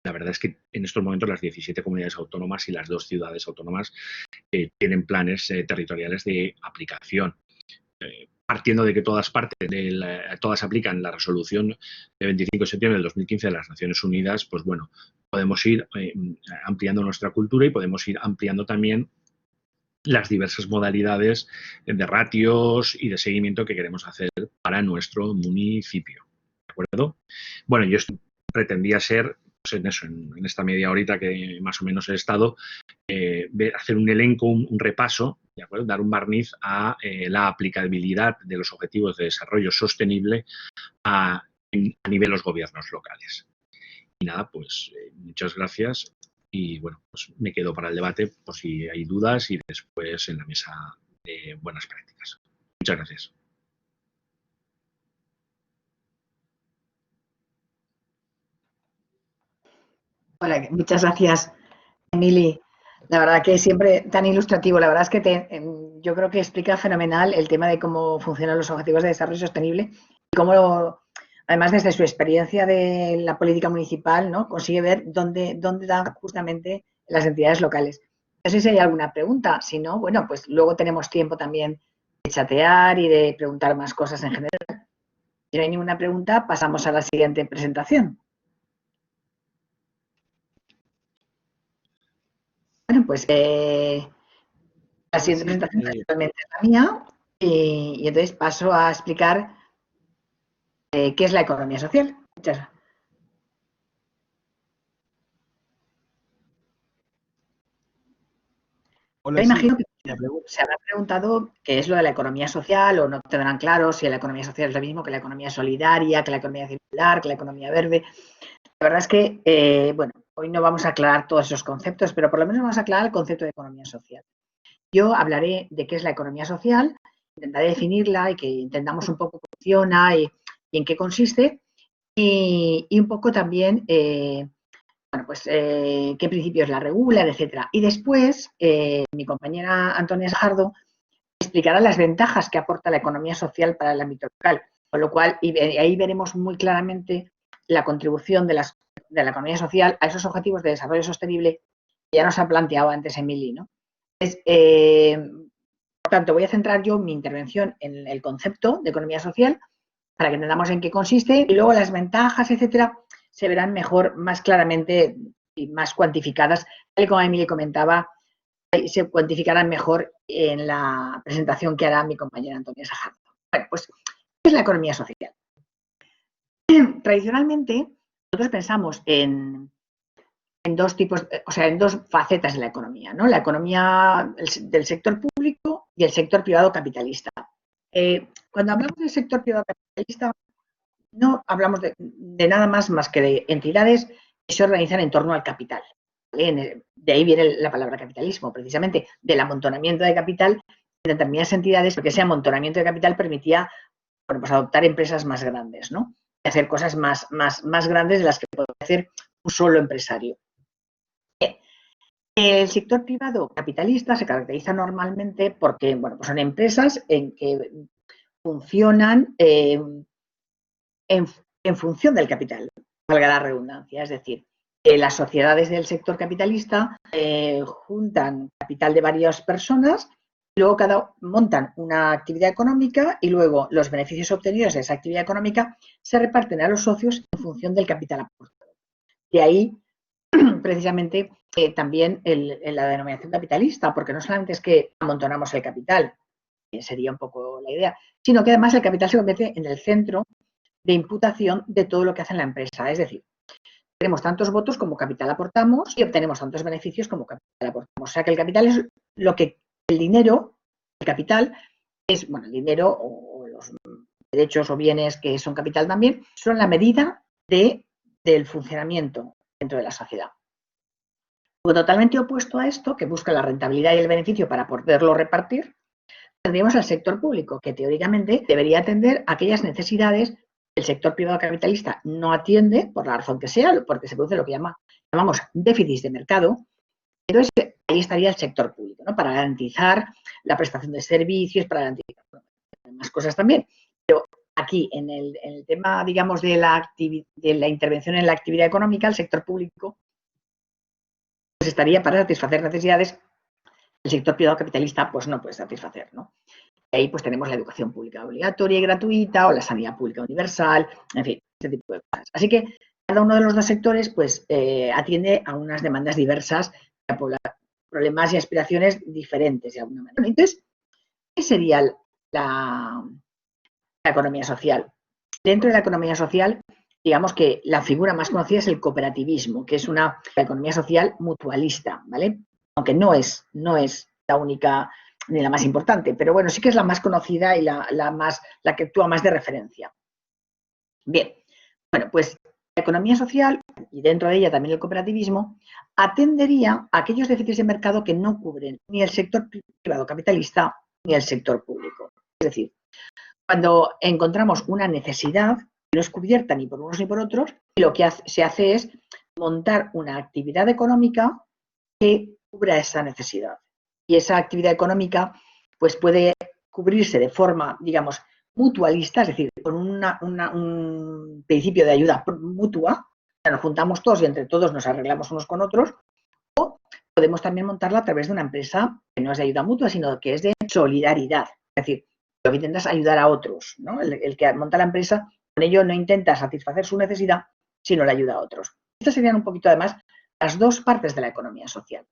la verdad es que en estos momentos las 17 comunidades autónomas y las 2 ciudades autónomas tienen planes territoriales de aplicación. Partiendo de que todas aplican la resolución de 25 de septiembre del 2015 de las Naciones Unidas, pues bueno, podemos ir ampliando nuestra cultura y podemos ir ampliando también las diversas modalidades de ratios y de seguimiento que queremos hacer para nuestro municipio. ¿De acuerdo? Bueno, yo pretendía ser, pues en eso, en esta media horita que más o menos he estado, hacer un elenco, un repaso, ¿de acuerdo? Dar un barniz a la aplicabilidad de los objetivos de desarrollo sostenible a nivel de los gobiernos locales. Y nada, pues muchas gracias. Y bueno, pues me quedo para el debate por si hay dudas y después en la mesa de buenas prácticas. Muchas gracias. Hola, muchas gracias, Emili. La verdad que siempre tan ilustrativo. La verdad es que yo creo que explica fenomenal el tema de cómo funcionan los objetivos de desarrollo sostenible y cómo, además, desde su experiencia de la política municipal, ¿no?, consigue ver dónde dan justamente las entidades locales. No sé si hay alguna pregunta. Si no, bueno, pues luego tenemos tiempo también de chatear y de preguntar más cosas en general. Si no hay ninguna pregunta, pasamos a la siguiente presentación. Bueno, pues la siguiente presentación actualmente es la mía y entonces paso a explicar qué es la economía social. Yo imagino que se habrá preguntado qué es lo de la economía social o no tendrán claro si la economía social es lo mismo que la economía solidaria, que la economía circular, que la economía verde. La verdad es que, bueno, hoy no vamos a aclarar todos esos conceptos, pero por lo menos vamos a aclarar el concepto de economía social. Yo hablaré de qué es la economía social, intentaré definirla y que entendamos un poco cómo funciona y en qué consiste y un poco también bueno, pues qué principios la regulan, etcétera. Y después, mi compañera Antonia Sajardo explicará las ventajas que aporta la economía social para el ámbito local, con lo cual ahí veremos muy claramente la contribución de la economía social a esos objetivos de desarrollo sostenible que ya nos ha planteado antes Emily, ¿no? Entonces, por tanto, voy a centrar yo mi intervención en el concepto de economía social para que entendamos en qué consiste y luego las ventajas, etcétera, se verán mejor, más claramente y más cuantificadas, tal y como Emily comentaba, se cuantificarán mejor en la presentación que hará mi compañera Antonia Sajardo. Bueno, pues, ¿qué es la economía social? Tradicionalmente, nosotros pensamos en dos tipos, o sea, en dos facetas de la economía, ¿no? La economía del sector público y el sector privado capitalista. Cuando hablamos del sector privado capitalista, no hablamos de nada más que de entidades que se organizan en torno al capital. ¿Vale? De ahí viene la palabra capitalismo, precisamente, del amontonamiento de capital en determinadas entidades, porque ese amontonamiento de capital permitía, bueno, pues adoptar empresas más grandes, ¿no? Y hacer cosas más grandes de las que puede hacer un solo empresario. Bien. El sector privado capitalista se caracteriza normalmente porque, bueno, pues son empresas en que funcionan en función del capital, valga la redundancia. Es decir, las sociedades del sector capitalista juntan capital de varias personas, y luego montan una actividad económica y luego los beneficios obtenidos de esa actividad económica se reparten a los socios en función del capital aportado. De ahí, precisamente, también la denominación capitalista, porque no solamente es que amontonamos el capital, que sería un poco la idea, sino que además el capital se convierte en el centro de imputación de todo lo que hace la empresa. Es decir, tenemos tantos votos como capital aportamos y obtenemos tantos beneficios como capital aportamos. O sea que el capital es lo que el dinero, el capital, es, bueno, el dinero o los derechos o bienes que son capital también, son la medida del funcionamiento dentro de la sociedad. Totalmente opuesto a esto, que busca la rentabilidad y el beneficio para poderlo repartir, tendríamos al sector público, que teóricamente debería atender a aquellas necesidades que el sector privado capitalista no atiende, por la razón que sea, porque se produce lo que llamamos déficit de mercado. Entonces, ahí estaría el sector público, ¿no? Para garantizar la prestación de servicios, para garantizar más cosas también. Pero aquí, en el tema, digamos, de la intervención en la actividad económica, el sector público pues estaría para satisfacer necesidades el sector privado capitalista pues no puede satisfacer, ¿no? Y ahí pues tenemos la educación pública obligatoria y gratuita o la sanidad pública universal, en fin, ese tipo de cosas. Así que cada uno de los dos sectores pues atiende a unas demandas diversas, a problemas y aspiraciones diferentes de alguna manera. Entonces, ¿qué sería la economía social? Dentro de la economía social, digamos que la figura más conocida es el cooperativismo, que es la economía social mutualista, ¿vale? Aunque no es la única ni la más importante, pero bueno, sí que es la más conocida y la que actúa más de referencia. Bien, bueno, pues la economía social, y dentro de ella también el cooperativismo, atendería a aquellos déficits de mercado que no cubren ni el sector privado capitalista ni el sector público. Es decir, cuando encontramos una necesidad que no es cubierta ni por unos ni por otros, lo que se hace es montar una actividad económica que cubra esa necesidad. Y esa actividad económica pues puede cubrirse de forma, digamos, mutualista, es decir, con un principio de ayuda mutua, o sea, nos juntamos todos y entre todos nos arreglamos unos con otros, o podemos también montarla a través de una empresa que no es de ayuda mutua, sino que es de solidaridad. Es decir, lo que intentas es ayudar a otros, ¿no? El que monta la empresa, con ello no intenta satisfacer su necesidad, sino le ayuda a otros. Estas serían un poquito, además, las dos partes de la economía social.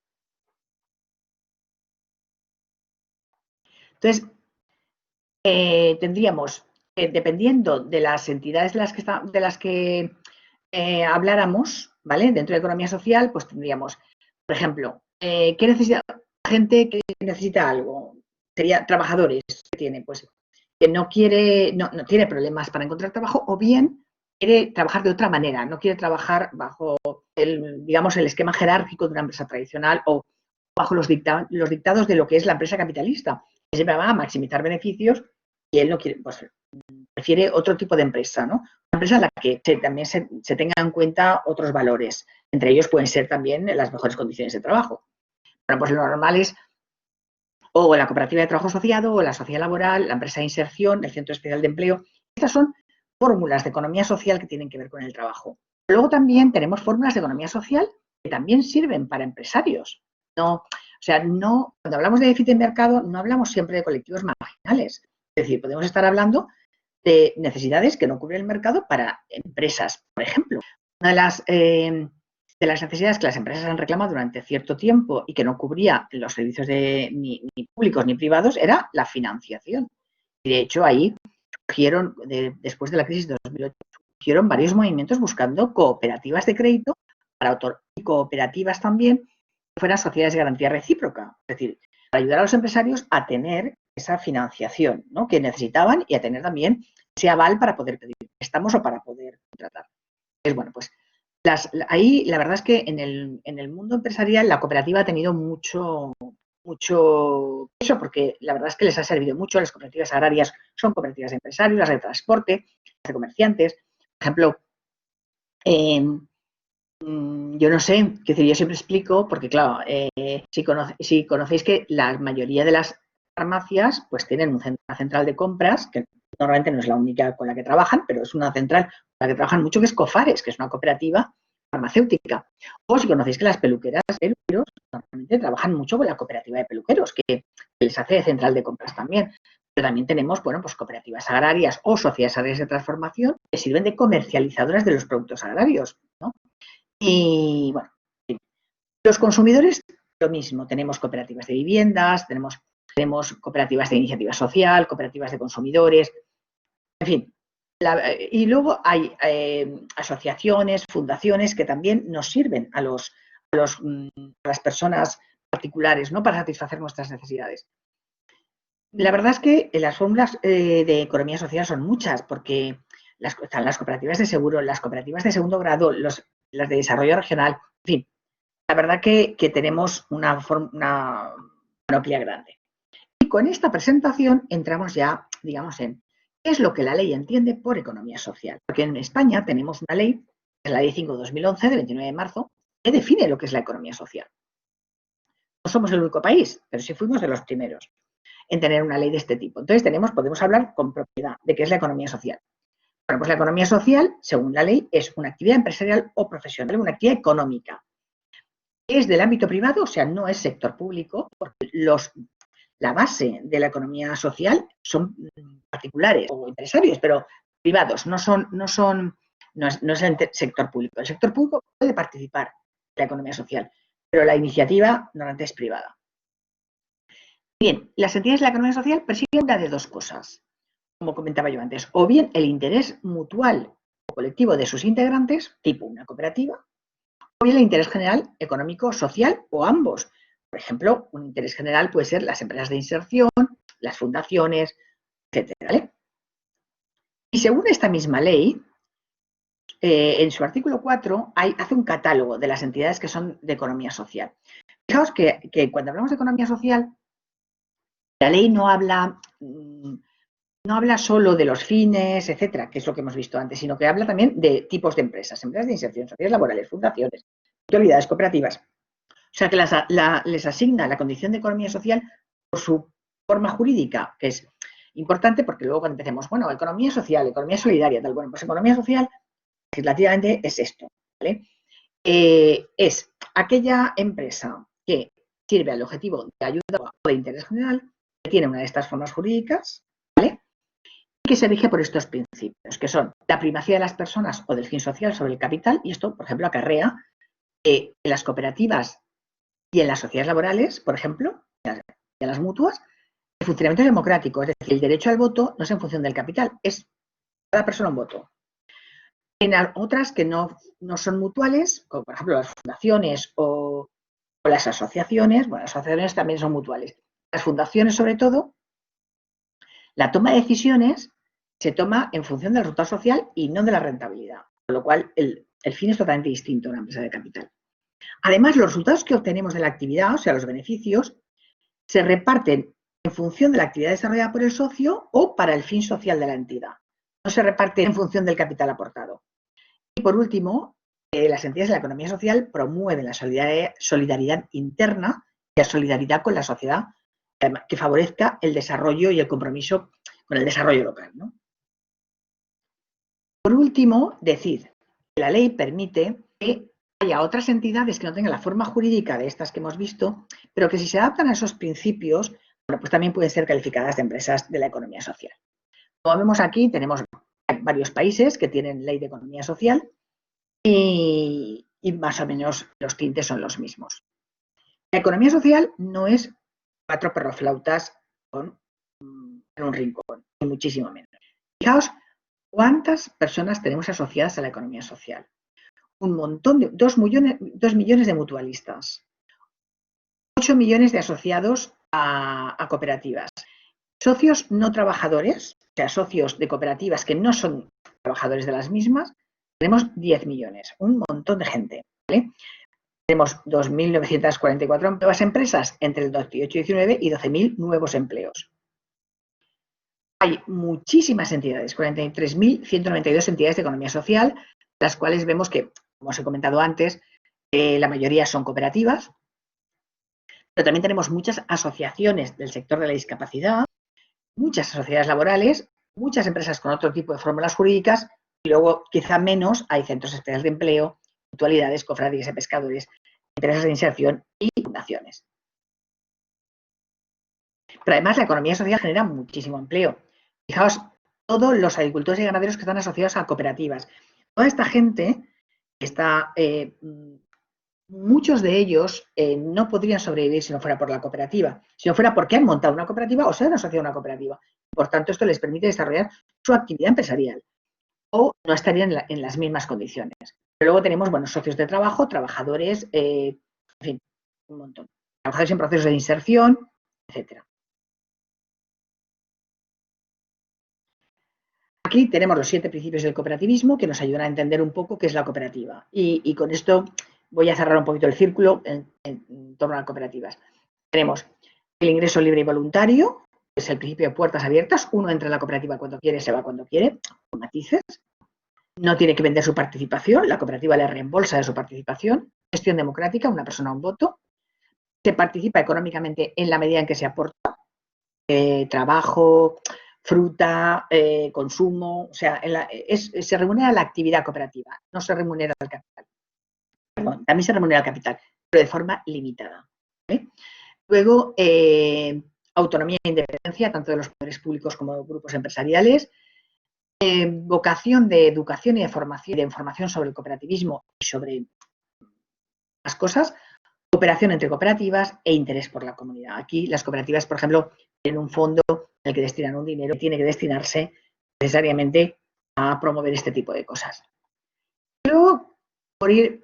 Entonces, tendríamos, dependiendo de las entidades de las que habláramos, ¿vale? Dentro de economía social, pues tendríamos, por ejemplo, ¿qué necesidad gente que necesita algo, sería trabajadores que tiene, pues que no quiere, no tiene problemas para encontrar trabajo, o bien quiere trabajar de otra manera, no quiere trabajar bajo digamos, el esquema jerárquico de una empresa tradicional o bajo los dictados de lo que es la empresa capitalista, que siempre va a maximizar beneficios y él no quiere, pues prefiere otro tipo de empresa, ¿no? Una empresa en la que también se tengan en cuenta otros valores, entre ellos pueden ser también las mejores condiciones de trabajo. Bueno, pues lo normal es o la cooperativa de trabajo asociado, o la sociedad laboral, la empresa de inserción, el centro especial de empleo. Estas son fórmulas de economía social que tienen que ver con el trabajo. Luego también tenemos fórmulas de economía social que también sirven para empresarios. No, cuando hablamos de déficit de mercado, no hablamos siempre de colectivos marginales. Es decir, podemos estar hablando de necesidades que no cubre el mercado para empresas, por ejemplo. Una de las necesidades que las empresas han reclamado durante cierto tiempo y que no cubría los servicios ni públicos ni privados era la financiación. Y de hecho, ahí surgieron, después de la crisis de 2008, surgieron varios movimientos buscando cooperativas de crédito y cooperativas también que fueran sociedades de garantía recíproca. Es decir, para ayudar a los empresarios a tener esa financiación, ¿no?, que necesitaban y a tener también ese aval para poder pedir préstamos o para poder contratar. Entonces, bueno, pues ahí la verdad es que en el mundo empresarial la cooperativa ha tenido mucho peso, porque la verdad es que les ha servido mucho. Las cooperativas agrarias son cooperativas de empresarios, las de transporte, las de comerciantes. Por ejemplo, yo no sé, qué decir, yo siempre explico, porque claro, si conocéis que la mayoría de las farmacias pues tienen una central de compras, que normalmente no es la única con la que trabajan, pero es una central con la que trabajan mucho, que es Cofares, que es una cooperativa farmacéutica. O si conocéis que las peluqueras, peluqueros, normalmente trabajan mucho con la cooperativa de peluqueros, que les hace de central de compras también. Pero también tenemos, bueno, pues cooperativas agrarias o sociedades agrarias de transformación que sirven de comercializadoras de los productos agrarios, ¿no? Y bueno, los consumidores, lo mismo. Tenemos cooperativas de viviendas, tenemos cooperativas de iniciativa social, cooperativas de consumidores, en fin. Y luego hay asociaciones, fundaciones que también nos sirven a las personas particulares, ¿no?, para satisfacer nuestras necesidades. La verdad es que las fórmulas de economía social son muchas, porque están las cooperativas de seguro, las cooperativas de segundo grado, las de desarrollo regional, en fin. La verdad que tenemos una panoplia grande. Y con esta presentación entramos ya, digamos, en qué es lo que la ley entiende por economía social. Porque en España tenemos una ley, que es la Ley 5/2011, de 29 de marzo, que define lo que es la economía social. No somos el único país, pero sí fuimos de los primeros en tener una ley de este tipo. Entonces podemos hablar con propiedad de qué es la economía social. Bueno, pues la economía social, según la ley, es una actividad empresarial o profesional, una actividad económica. Es del ámbito privado, o sea, no es sector público, porque la base de la economía social son particulares o empresarios, pero privados, no es el sector público. El sector público puede participar en la economía social, pero la iniciativa normalmente es privada. Bien, las entidades de la economía social persiguen una de dos cosas, como comentaba yo antes, o bien el interés mutual o colectivo de sus integrantes, tipo una cooperativa, o bien el interés general, económico, social o ambos. Por ejemplo, un interés general puede ser las empresas de inserción, las fundaciones, etcétera, ¿vale? Y según esta misma ley, en su artículo 4 hace un catálogo de las entidades que son de economía social. Fijaos que cuando hablamos de economía social, la ley no habla solo de los fines, etcétera, que es lo que hemos visto antes, sino que habla también de tipos de empresas de inserción, sociedades laborales, fundaciones, mutualidades, cooperativas. O sea que les asigna la condición de economía social por su forma jurídica, que es importante porque luego cuando empecemos, bueno, economía social, economía solidaria, tal, bueno, pues economía social legislativamente es esto, ¿vale? Es aquella empresa que sirve al objetivo de ayuda o de interés general, que tiene una de estas formas jurídicas, ¿vale?, y que se rige por estos principios, que son la primacía de las personas o del fin social sobre el capital, y esto, por ejemplo, acarrea en las cooperativas y en las sociedades laborales, por ejemplo, y en las mutuas, el funcionamiento democrático, es decir, el derecho al voto no es en función del capital, es cada persona un voto. En otras que no son mutuales, como por ejemplo las fundaciones o O las asociaciones, bueno, las asociaciones también son mutuales. Las fundaciones, sobre todo, la toma de decisiones se toma en función del resultado social y no de la rentabilidad, con lo cual el fin es totalmente distinto a una empresa de capital. Además, los resultados que obtenemos de la actividad, o sea, los beneficios, se reparten en función de la actividad desarrollada por el socio o para el fin social de la entidad. No se reparten en función del capital aportado. Y por último, las entidades de la economía social promueven la solidaridad interna y la solidaridad con la sociedad que favorezca el desarrollo y el compromiso con el desarrollo local, ¿no? Por último, decir que la ley permite que haya otras entidades que no tengan la forma jurídica de estas que hemos visto, pero que si se adaptan a esos principios, bueno, pues también pueden ser calificadas de empresas de la economía social. Como vemos aquí, tenemos varios países que tienen ley de economía social y más o menos los tintes son los mismos. La economía social no es 4 perroflautas en un rincón, ni muchísimo menos. Fijaos cuántas personas tenemos asociadas a la economía social. Un montón de 2 millones de mutualistas, 8 millones de asociados a cooperativas, socios no trabajadores, o sea, socios de cooperativas que no son trabajadores de las mismas, tenemos 10 millones, un montón de gente, ¿vale? Tenemos 2.944 nuevas empresas entre el 2018 y 2019 y 12.000 nuevos empleos. Hay muchísimas entidades, 43.192 entidades de economía social, las cuales vemos que, como os he comentado antes, la mayoría son cooperativas, pero también tenemos muchas asociaciones del sector de la discapacidad, muchas sociedades laborales, muchas empresas con otro tipo de fórmulas jurídicas y luego, quizá menos, hay centros especiales de empleo, mutualidades, cofradías de pescadores, empresas de inserción y fundaciones. Pero además la economía social genera muchísimo empleo. Fijaos, todos los agricultores y ganaderos que están asociados a cooperativas. Toda esta gente está, muchos de ellos no podrían sobrevivir si no fuera por la cooperativa, si no fuera porque han montado una cooperativa o se han asociado a una cooperativa. Por tanto, esto les permite desarrollar su actividad empresarial o no estarían en las mismas condiciones. Pero luego tenemos, bueno, socios de trabajo, trabajadores, en fin, un montón. Trabajadores en procesos de inserción, etcétera. Aquí tenemos los 7 principios del cooperativismo que nos ayudan a entender un poco qué es la cooperativa. Y con esto voy a cerrar un poquito el círculo en torno a las cooperativas. Tenemos el ingreso libre y voluntario, que es el principio de puertas abiertas. Uno entra en la cooperativa cuando quiere, se va cuando quiere, con matices. No tiene que vender su participación, la cooperativa le reembolsa de su participación. Gestión democrática, una persona, un voto. Se participa económicamente en la medida en que se aporta trabajo, fruta, consumo, o sea, se remunera la actividad cooperativa, no se remunera el capital. Perdón, también se remunera el capital, pero de forma limitada, ¿vale? Luego, autonomía e independencia, tanto de los poderes públicos como de grupos empresariales. Vocación de educación y de información sobre el cooperativismo y sobre las cosas. Cooperación entre cooperativas e interés por la comunidad. Aquí las cooperativas, por ejemplo, tienen un fondo en el que destinan un dinero que tiene que destinarse necesariamente a promover este tipo de cosas. Luego, por ir,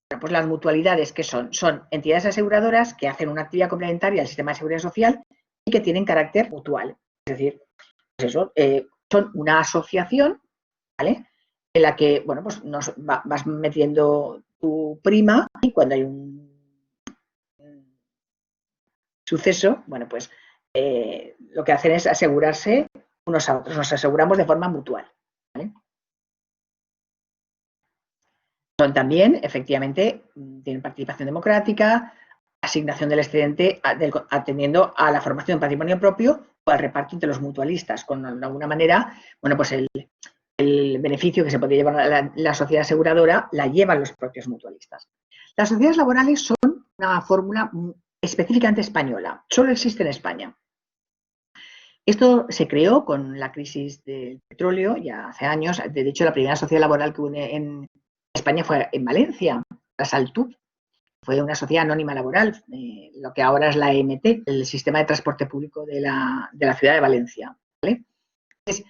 bueno, pues las mutualidades, que son entidades aseguradoras que hacen una actividad complementaria al sistema de seguridad social y que tienen carácter mutual. Es decir, pues eso, son una asociación, ¿vale?, en la que, bueno, pues vas metiendo tu prima y cuando hay un suceso, bueno, pues lo que hacen es asegurarse unos a otros, nos aseguramos de forma mutual, ¿vale? Son también, efectivamente, tienen participación democrática, asignación del excedente atendiendo a la formación de patrimonio propio o al reparto entre los mutualistas, con de alguna manera, bueno, pues el beneficio que se podría llevar la sociedad aseguradora la llevan los propios mutualistas. Las sociedades laborales son una fórmula específicamente española, solo existe en España. Esto se creó con la crisis del petróleo ya hace años. De hecho, la primera sociedad laboral que hubo en España fue en Valencia, la Saltub. Fue una sociedad anónima laboral, lo que ahora es la EMT, el sistema de transporte público de la ciudad de Valencia, ¿vale? Entonces,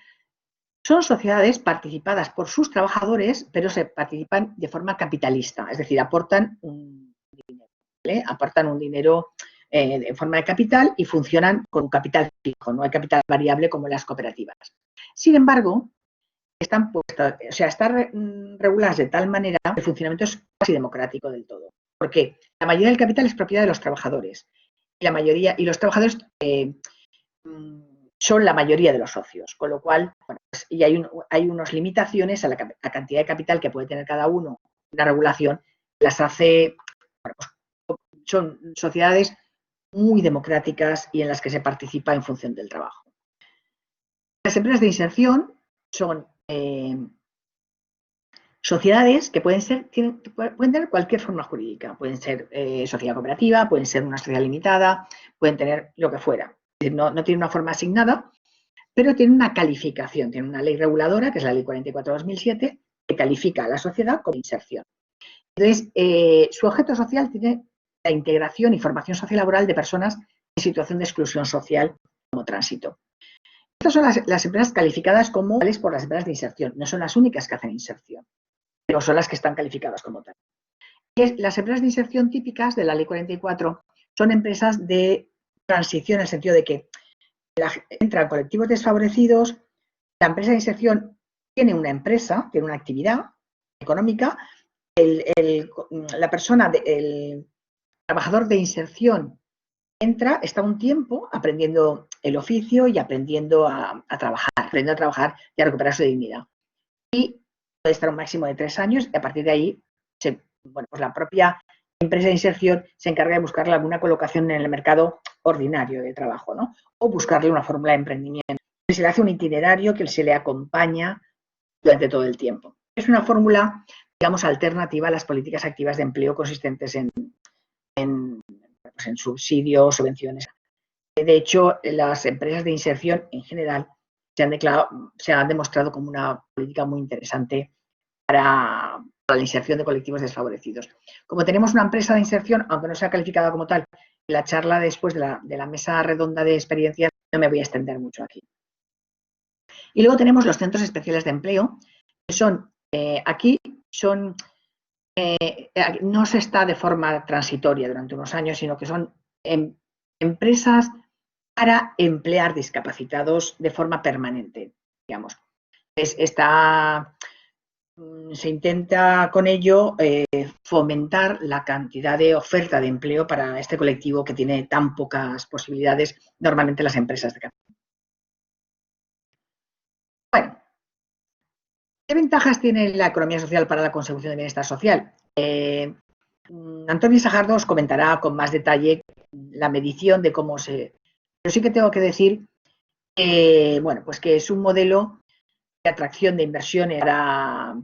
son sociedades participadas por sus trabajadores, pero se participan de forma capitalista, es decir, aportan un dinero. ¿vale? Aportan un dinero en forma de capital y funcionan con un capital fijo, no hay capital variable como en las cooperativas. Sin embargo, están reguladas de tal manera que el funcionamiento es casi democrático del todo. Porque la mayoría del capital es propiedad de los trabajadores y los trabajadores son la mayoría de los socios, con lo cual y hay unas limitaciones a la cantidad de capital que puede tener cada uno. La regulación las hace, son sociedades muy democráticas y en las que se participa en función del trabajo. Las empresas de inserción son sociedades que pueden tener cualquier forma jurídica. Pueden ser sociedad cooperativa, pueden ser una sociedad limitada, pueden tener lo que fuera. No tienen una forma asignada, pero tienen una calificación. Tienen una ley reguladora, que es la Ley 44/2007, que califica a la sociedad como inserción. Entonces, su objeto social tiene la integración y formación sociolaboral de personas en situación de exclusión social como tránsito. Estas son las empresas calificadas como tales por las empresas de inserción. No son las únicas que hacen inserción, pero son las que están calificadas como tal. Las empresas de inserción típicas de la Ley 44 son empresas de transición en el sentido de que entran colectivos desfavorecidos, la empresa de inserción tiene una empresa, tiene una actividad económica, la persona, el trabajador de inserción entra, está un tiempo aprendiendo el oficio y aprendiendo a trabajar y a recuperar su dignidad. Y puede estar un máximo de 3 años y a partir de ahí, pues la propia empresa de inserción se encarga de buscarle alguna colocación en el mercado ordinario de trabajo, ¿no? O buscarle una fórmula de emprendimiento. Se le hace un itinerario que se le acompaña durante todo el tiempo. Es una fórmula, digamos, alternativa a las políticas activas de empleo consistentes en subsidios, subvenciones. De hecho, las empresas de inserción en general se han demostrado como una política muy interesante para la inserción de colectivos desfavorecidos. Como tenemos una empresa de inserción, aunque no sea calificada como tal, en la charla después de la mesa redonda de experiencias, no me voy a extender mucho aquí. Y luego tenemos los centros especiales de empleo, que son, no se está de forma transitoria durante unos años, sino que son empresas para emplear discapacitados de forma permanente, digamos. Se intenta con ello fomentar la cantidad de oferta de empleo para este colectivo que tiene tan pocas posibilidades normalmente las empresas de capital. Bueno, ¿qué ventajas tiene la economía social para la consecución de bienestar social? Antonio Sajardo os comentará con más detalle la medición de cómo se... Pero sí que tengo que decir que, pues que es un modelo de atracción de inversiones para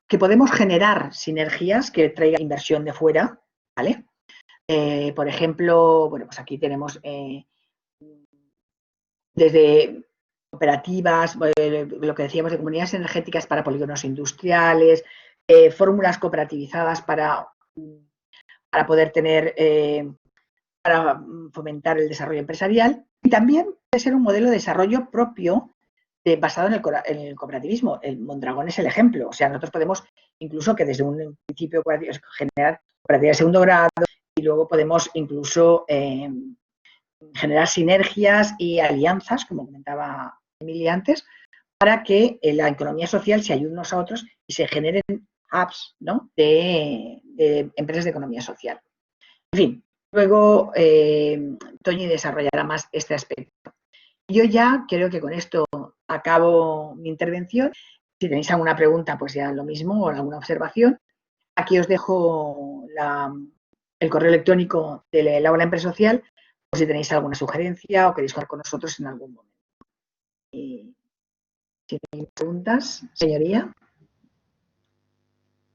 que podemos generar sinergias que traigan inversión de fuera, ¿vale? Por ejemplo, pues aquí tenemos desde cooperativas, lo que decíamos de comunidades energéticas para polígonos industriales, fórmulas cooperativizadas para poder tener, para fomentar el desarrollo empresarial, y también puede ser un modelo de desarrollo propio basado en el cooperativismo. El Mondragón es el ejemplo. O sea, nosotros podemos, incluso que desde un principio generar cooperativas de segundo grado y luego podemos incluso generar sinergias y alianzas, como comentaba Emilia antes, para que la economía social se ayude unos a otros y se generen hubs, ¿no?, de empresas de economía social. En fin, luego Toñi desarrollará más este aspecto. Yo ya creo que con esto acabo mi intervención. Si tenéis alguna pregunta, pues ya lo mismo, o alguna observación. Aquí os dejo el correo electrónico del aula Empresa Social, por si tenéis alguna sugerencia o queréis hablar con nosotros en algún momento. Y si tenéis preguntas, señoría,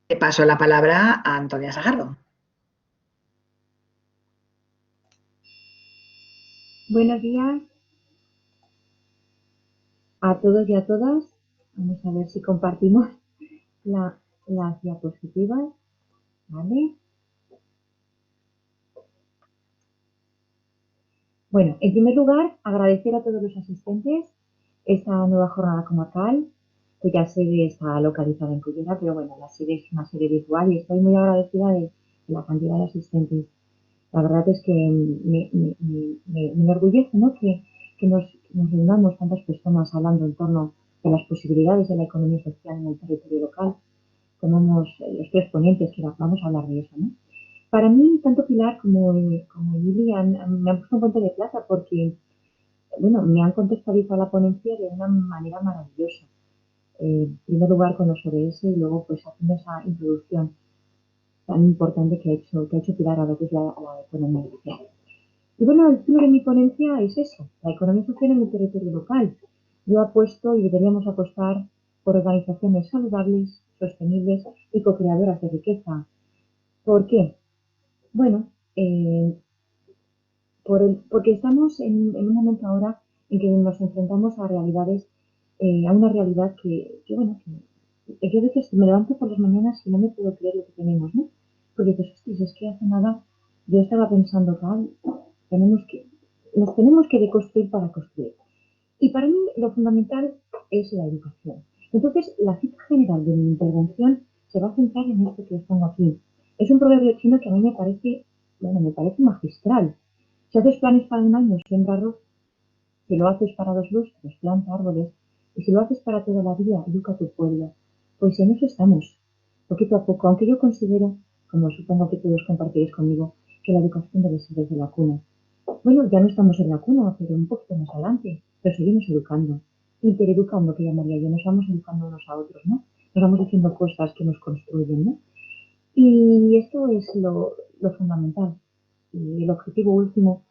le paso la palabra a Antonia Sajardo. Buenos días a todos y a todas. Vamos a ver si compartimos las diapositivas, ¿vale? Bueno, en primer lugar, agradecer a todos los asistentes esta nueva jornada comarcal. cuya sede está localizada en Cullera, pero bueno, la sede es una sede virtual y estoy muy agradecida de la cantidad de asistentes. La verdad es que me enorgullece, ¿no? que nos reunamos tantas personas hablando en torno a las posibilidades de la economía social en el territorio local. Tenemos los tres ponentes que vamos a hablar de eso, ¿no? Para mí, tanto Pilar como Emily me han puesto un puente de plata porque, bueno, me han contextualizado la ponencia de una manera maravillosa. En primer lugar con los ODS y luego pues haciendo esa introducción tan importante que ha hecho Pilar a lo que es la economía social. Y bueno, el título de mi ponencia es eso, la economía social en el territorio local. Yo apuesto y deberíamos apostar por organizaciones saludables, sostenibles y co-creadoras de riqueza. ¿Por qué? Bueno, porque estamos en un momento ahora en que nos enfrentamos a realidades, a una realidad bueno, que yo a veces me levanto por las mañanas y no me puedo creer lo que tenemos, ¿no? Porque dices, hostia, es que hace nada yo estaba pensando tal, nos tenemos que deconstruir para construir. Y para mí lo fundamental es la educación. Entonces, la cita general de mi intervención se va a centrar en esto que os pongo aquí. Es un proverbio chino que a mí me parece, bueno, me parece magistral. Si haces planes para un año, siembra arroz. Si lo haces para 2 lustros, planta árboles. Y si lo haces para toda la vida, educa tu pueblo. Pues en eso estamos, poquito a poco, aunque yo considero, como supongo que todos compartiréis conmigo, que la educación debe ser desde la cuna. Bueno, ya no estamos en la cuna, pero un poquito más adelante, pero seguimos educando. Intereducando, que llamaría yo, nos vamos educando unos a otros, ¿no? Nos vamos diciendo cosas que nos construyen, ¿no? Y esto es lo fundamental y el objetivo último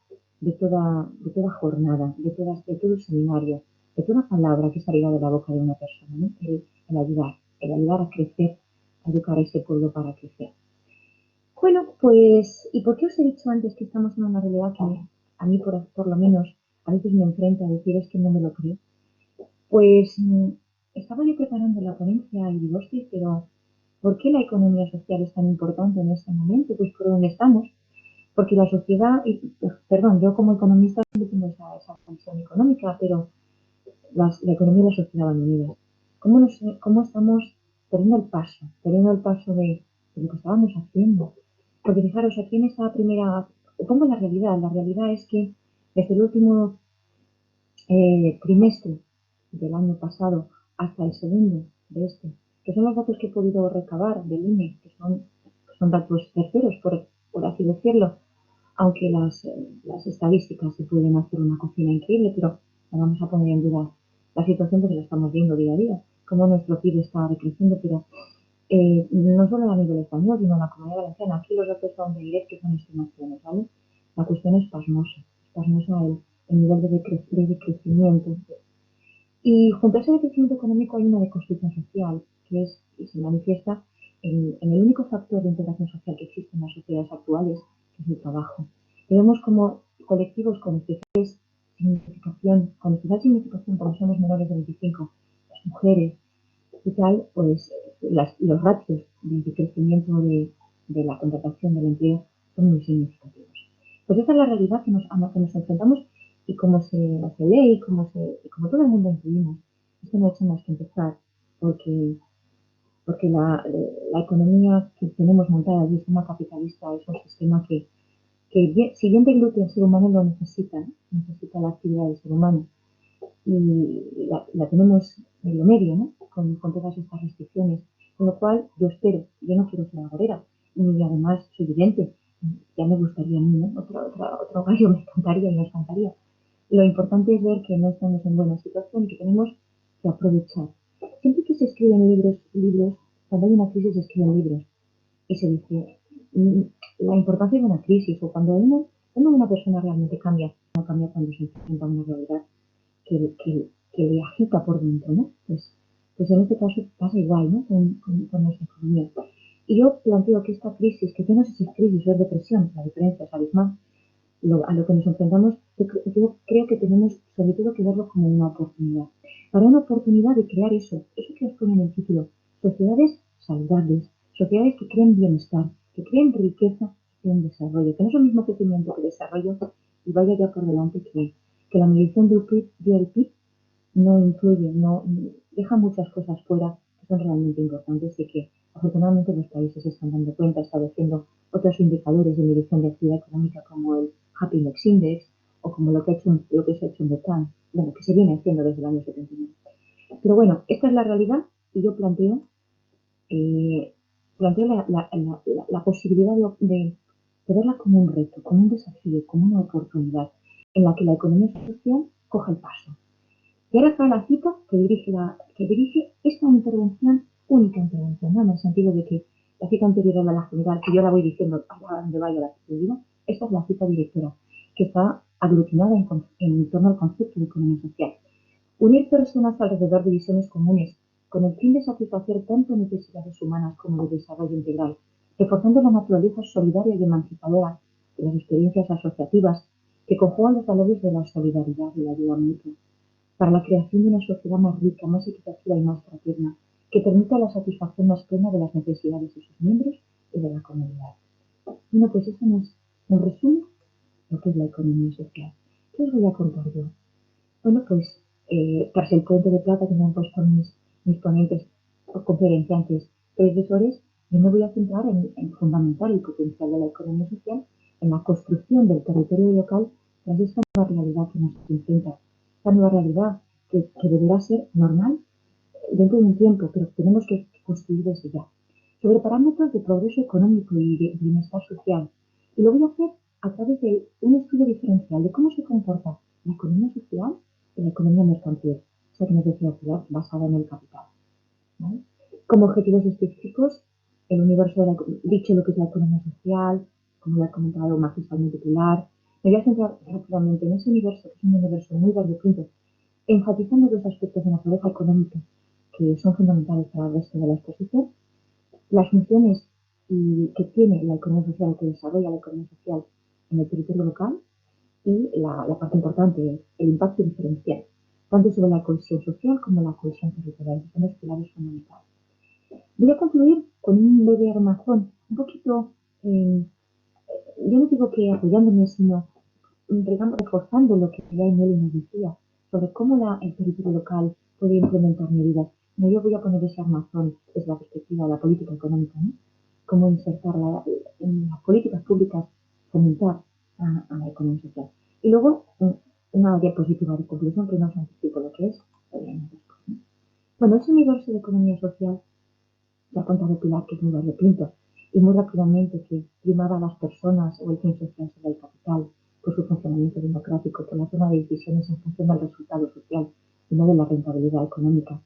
de toda jornada, de todo seminario, de toda palabra que salga de la boca de una persona, ¿no? El ayudar a crecer, a educar a este pueblo para crecer. Bueno, pues, ¿y por qué os he dicho antes que estamos en una realidad que a mí por lo menos a veces me enfrenta a decir es que no me lo creo? Pues estaba yo preparando la ponencia y digo, sí, pero ¿por qué la economía social es tan importante en este momento? Pues por dónde estamos. Porque la sociedad, perdón, yo como economista no tengo esa función económica, pero la economía y la sociedad van unidas. ¿Cómo estamos perdiendo el paso de lo que estábamos haciendo? Porque fijaros, aquí en esta primera, pongo la realidad es que desde el último trimestre del año pasado hasta el segundo de este, que son los datos que he podido recabar del INE, que son datos terceros, por así decirlo, aunque las estadísticas se pueden hacer una cocina increíble, pero no vamos a poner en duda la situación porque la estamos viendo día a día, cómo nuestro PIB está decreciendo, pero no solo a nivel español, sino en la Comunidad Valenciana. Aquí los datos son de IREF, que son estimaciones, ¿vale? La cuestión es pasmosa el nivel de decrecimiento. Y junto a ese decrecimiento económico hay una deconstrucción social, y se manifiesta en el único factor de integración social que existe en las sociedades actuales, que es el trabajo. Vemos como colectivos con especial significación cuando somos menores de 25, las mujeres y tal, pues los ratios de crecimiento de la contratación del empleo son muy significativos. Pues esa es la realidad a la que nos enfrentamos y como se lee y como todo el mundo intuimos, esto no ha hecho más que empezar, porque la economía que tenemos montada, el sistema capitalista, es un sistema que si bien deglute al ser humano, lo necesita, ¿no? Necesita la actividad del ser humano. Y la tenemos en lo medio, ¿no? Con todas estas restricciones. Con lo cual, yo no quiero ser agorera, y además soy vidente, ya me gustaría a mí, ¿no? Otro gallo me encantaría y nos encantaría. Lo importante es ver que no estamos en buena situación y que tenemos que aprovechar. Siempre que se escriben libros, cuando hay una crisis se escriben libros y se dice la importancia de una crisis o cuando una persona realmente cambia, no cambia cuando se enfrenta a una realidad que le agita por dentro, ¿no? Pues en este caso pasa igual, ¿no? Con nuestra economía. Y yo planteo que esta crisis, que yo no sé si es crisis o es depresión, la diferencia es abismal, a lo que nos enfrentamos, yo creo que tenemos sobre todo que verlo como una oportunidad. Para una oportunidad de crear eso que os pone en el título, sociedades saludables, sociedades que creen bienestar, que creen riqueza, que creen desarrollo, que no es el mismo crecimiento que desarrollo, y vaya ya por delante que la medición del PIB no influye, no deja muchas cosas fuera que son realmente importantes y que afortunadamente los países se están dando cuenta, estableciendo otros indicadores de medición de actividad económica como el Happiness Index o como lo que se ha hecho en Bután, bueno, que se viene haciendo desde el año 79. Pero bueno, esta es la realidad y yo eh, planteo la posibilidad de verla como un reto, como un desafío, como una oportunidad en la que la economía social coja el paso. Y ahora está la cita que dirige esta intervención, única intervención, ¿no? En el sentido de que la cita anterior era la general, que yo la voy diciendo allá donde vaya la que yo digo, esta es la cita directora, que está aglutinada en torno al concepto de economía social. Unir personas alrededor de visiones comunes, con el fin de satisfacer tanto necesidades humanas como de desarrollo integral, reforzando la naturaleza solidaria y emancipadora de las experiencias asociativas que conjugan los valores de la solidaridad y la ayuda mutua para la creación de una sociedad más rica, más equitativa y más fraterna, que permita la satisfacción más plena de las necesidades de sus miembros y de la comunidad. Bueno, pues eso nos resume lo que es la economía social. ¿Qué os voy a contar yo? Bueno, pues tras el puente de plata que me han puesto mis ponentes, conferenciantes, predecesores, yo me voy a centrar en fundamentar el potencial de la economía social en la construcción del territorio local tras esta nueva realidad que nos enfrenta. Esta nueva realidad que deberá ser normal dentro de un tiempo, pero tenemos que construir desde ya. Sobre parámetros de progreso económico y de bienestar social. Y lo voy a hacer a través de un estudio diferencial de cómo se comporta la economía social y la economía mercantil, o sea que nos decía basada en el capital. ¿Vale? Como objetivos específicos, el universo dicho lo que es la economía social, como lo ha comentado magistralmente Pilar. Me voy a centrar rápidamente en ese universo, que es un universo muy variopinto, enfatizando los aspectos de naturaleza económica que son fundamentales para el resto de la exposición, las funciones que tiene la economía social, que desarrolla la economía social en el territorio local y la parte importante, el impacto diferencial, tanto sobre la cohesión social como la cohesión territorial, son los pilares fundamentales. Voy a concluir con un breve armazón, un poquito, yo no digo que apoyándome, sino digamos, reforzando lo que ya Emilio nos decía sobre cómo el territorio local puede implementar medidas. No, yo voy a poner ese armazón desde la perspectiva de la política económica, ¿no? Cómo insertar en las políticas públicas, fomentar a la economía social. Y luego una diapositiva de conclusión que no os anticipo lo que es. Bueno, ese universo de economía social, ya ha contado Pilar, que es muy variopinto, y muy rápidamente que primaba a las personas o el fin social sobre el capital, por su funcionamiento democrático, por la toma de decisiones en función del resultado social y no de la rentabilidad económica,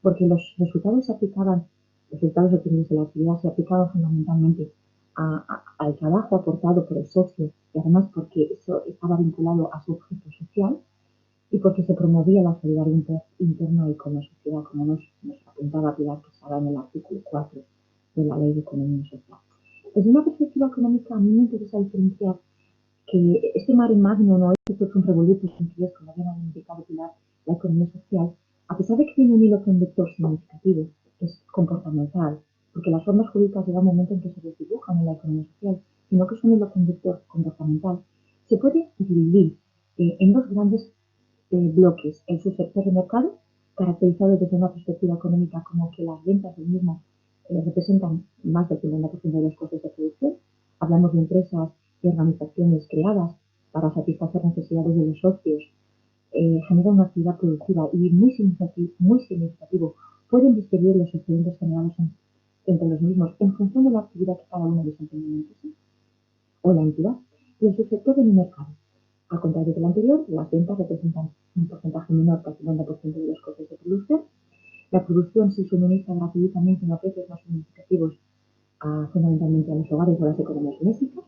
porque los resultados obtenidos de la actividad se aplicaban fundamentalmente al trabajo aportado por el socio y además porque eso estaba vinculado a su objeto social y porque se promovía la solidaridad interna y con la sociedad, como nos apuntaba Pilar, que estaba en el artículo 4 de la Ley de Economía Social. Desde una perspectiva económica, a mí me interesa diferenciar que este mare magnum no es un revolutus en que es, como bien ha indicado Pilar, la economía social, a pesar de que tiene un hilo conductor significativo, que es comportamental, porque las formas jurídicas llegan un momento en que se desdibujan en la economía social, sino que es un hilo conductor comportamental, se puede dividir en dos grandes bloques. El subsector de mercado, caracterizado desde una perspectiva económica como que las ventas del mismo representan más del 50% de los costes de producción. Hablamos de empresas y organizaciones creadas para satisfacer necesidades de los socios, generan una actividad productiva y muy significativo. Pueden distribuir los excedentes generados entre los mismos en función de la actividad que cada uno desempeña en la empresa o la entidad. Y el subsector del mercado. Al contrario que el anterior, las ventas representan un porcentaje menor que el 50% de los costes de producción. La producción se suministra gratuitamente a precios más significativos fundamentalmente a los hogares o a las economías domésticas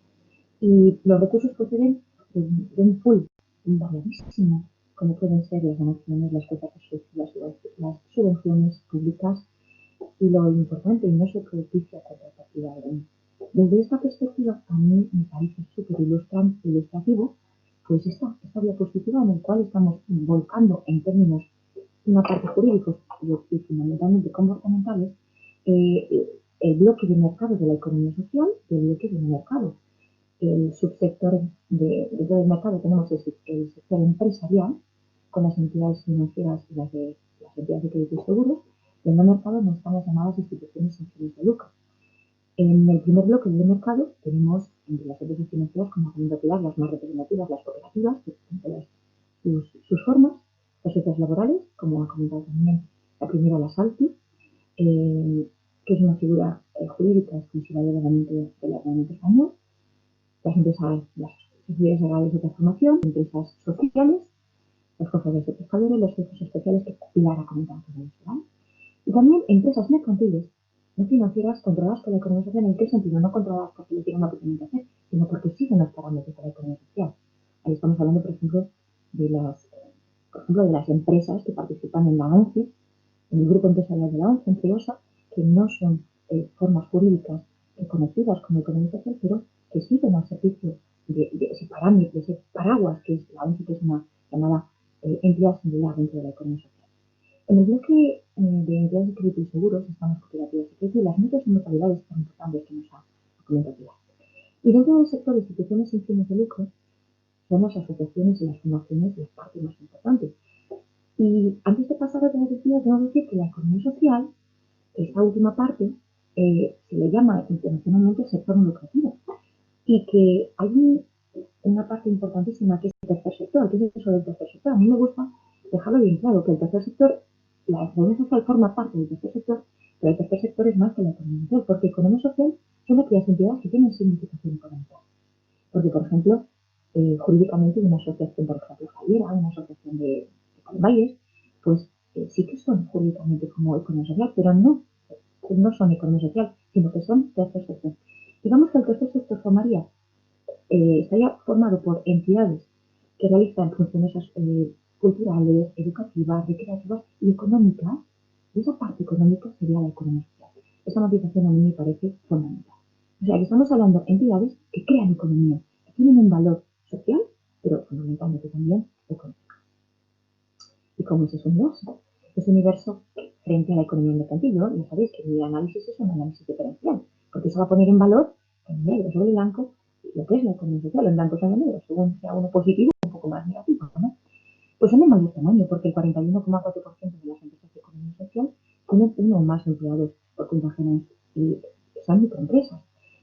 y los recursos proceden de un pool variadísimo, como pueden ser las donaciones, las cuotas resolutivas, las subvenciones públicas y lo importante, no se propicia contrapartida alguna. Desde esta perspectiva, a mí me parece súper ilustrativo pues esta diapositiva en la cual estamos volcando en términos, una parte jurídicos y fundamentalmente comportamentales, el bloque de mercado de la economía social y el bloque de mercado. El subsector dentro del mercado tenemos el sector empresarial, con las entidades financieras y las entidades de crédito y seguros, y en el mercado no están las llamadas instituciones sin fines de lucro. En el primer bloque del mercado tenemos entre las empresas financieras, como ha comentado Pilar, las más representativas, las cooperativas, que tienen sus formas, las sociedades laborales, como ha comentado también la primera, la SALTI, que es una figura jurídica exclusiva del ordenamiento español, las empresas, las sociedades legales de transformación, empresas sociales, las cofradías de pescadores, los centros especiales que Pilar ha comentado también, ¿vale? Y también empresas mercantiles no financieras controladas por la economía social. ¿En qué sentido? No controladas porque le tienen lo que tienen que hacer, sino porque siguen los parámetros de la economía social. Ahí estamos hablando, por ejemplo, de las empresas que participan en la ONCE, en el grupo empresarial de la ONCE, entre OSA, que no son formas jurídicas reconocidas como economía social, pero que siguen al servicio de ese parámetro, de ese paraguas que es la ONCE, que es una llamada entidad singular dentro de la economía social. En el bloque de entidades de crédito y seguros están las cooperativas de crédito y las mutuas y mutualidades tan importantes que nos ha comentado Pilar. Y dentro del sector de instituciones sin fines de lucro son las asociaciones y las fundaciones las partes más importantes. Y antes de pasar a otras definiciones, tengo que decir que la economía social, esta última parte, se le llama internacionalmente sector no lucrativo. Y que hay una parte importantísima que es el tercer sector. ¿Qué es eso del tercer sector? A mí me gusta dejarlo bien claro, que el tercer sector, la economía social forma parte del tercer sector, pero el tercer sector es más que la economía social, porque economía social son aquellas entidades que tienen significación económica. Porque, por ejemplo, jurídicamente una asociación, por ejemplo, Javiera, una asociación de Valles, pues sí que son jurídicamente como economía social, pero no son economía social, sino que son tercer sector. Digamos que el tercer sector formaría, estaría formado por entidades que realizan funciones culturales, educativas, recreativas y económicas, y esa parte económica sería la economía social. Esa matización a mí me parece fundamental. O sea, que estamos hablando de entidades que crean economía, que tienen un valor social, pero fundamentalmente también económico. ¿Y cómo es ese universo? Ese universo frente a la economía mercantil, ¿no? Ya sabéis que mi análisis es un análisis diferencial, porque se va a poner en valor en negro sobre blanco lo que es la economía social, en blanco sobre negro, según sea uno positivo o un poco más negativo, ¿no? Pues son de mayor tamaño, porque el 41,4% de las empresas de economía social tienen uno o más empleados por cuenta ajena y son microempresas,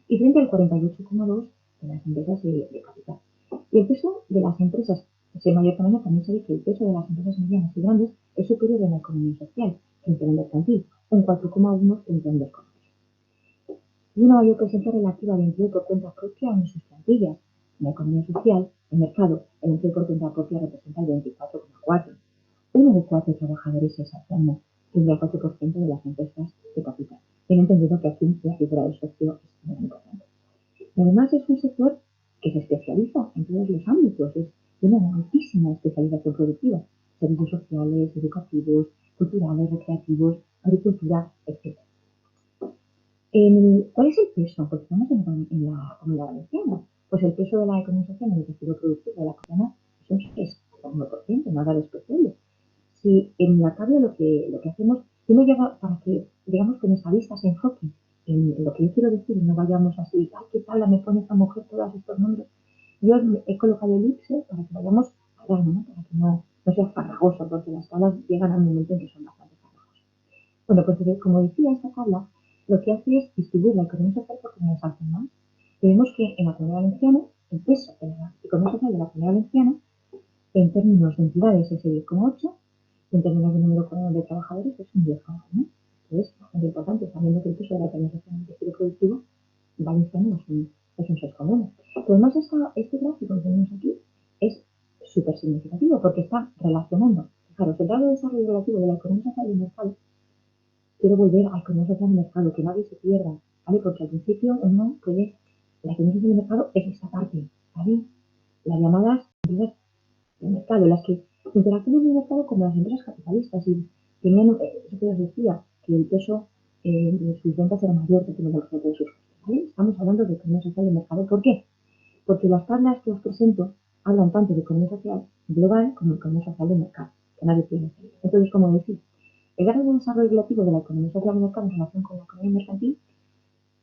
y frente al 48,2% de las empresas de capital. Y el peso de las empresas de mayor tamaño también se ve que el peso de las empresas medianas y grandes es superior en la economía social frente al mercantil, un 4,1 frente a un 2,3. Y una mayor presencia relativa de empleo por cuenta propia en sus plantillas. En la economía social, el mercado, el empleo por cuenta propia representa el 24,4%. Uno de 4 trabajadores es autónomo, frente al 4% de las empresas de capital. Bien entendido que aquí la figura del socio es muy importante. Y además es un sector que se especializa en todos los ámbitos, tiene una altísima especialización productiva, servicios sociales, educativos, culturales, recreativos, agricultura, etc. ¿Cuál es el peso? Porque estamos en la Comunidad Valenciana. Pues el peso de la economía social en el tejido productivo de la comunidad es un 6,1%, nada despreciable. Si en la tabla lo que hacemos, yo me llevo para que, digamos, que nuestra vista se enfoque en lo que yo quiero decir y no vayamos así, ¿qué tabla me pone esta mujer todos estos números? Yo he colocado el elipse para que vayamos al grano, ¿no? Para que no sea farragoso, porque las tablas llegan al momento en que son bastante farragosas. Bueno, pues como decía, esta tabla lo que hace es distribuir la economía social por comunidades autónomas. Y vemos que en la Comunidad Valenciana, el peso de la economía social de la Comunidad Valenciana, en términos de entidades, es el 10,8%, y en términos de número de trabajadores, es un 10,1%. Entonces, es bastante importante, sabiendo que el peso de la economía social en el tejido productivo valenciano es un 6,1%. Pero además, este gráfico que tenemos aquí es súper significativo porque está relacionando, fijaros, el grado de desarrollo relativo de la economía social del mercado. Quiero volver a la economía social del mercado, que nadie se pierda, ¿vale? Porque al principio uno puede, la economía social del mercado es esta parte, ¿vale? Las llamadas empresas del mercado, las que interactúan en el mercado como las empresas capitalistas y tenían, eso que os decía, que el peso de sus ventas era mayor que el 1% de sus costes, ¿vale? Estamos hablando de economía social del mercado. ¿Por qué? Porque las tablas que os presento hablan tanto de economía social global como de economía social del mercado, que nadie tiene. Entonces, como decía, el grado de desarrollo relativo de la economía social del mercado en relación con la economía mercantil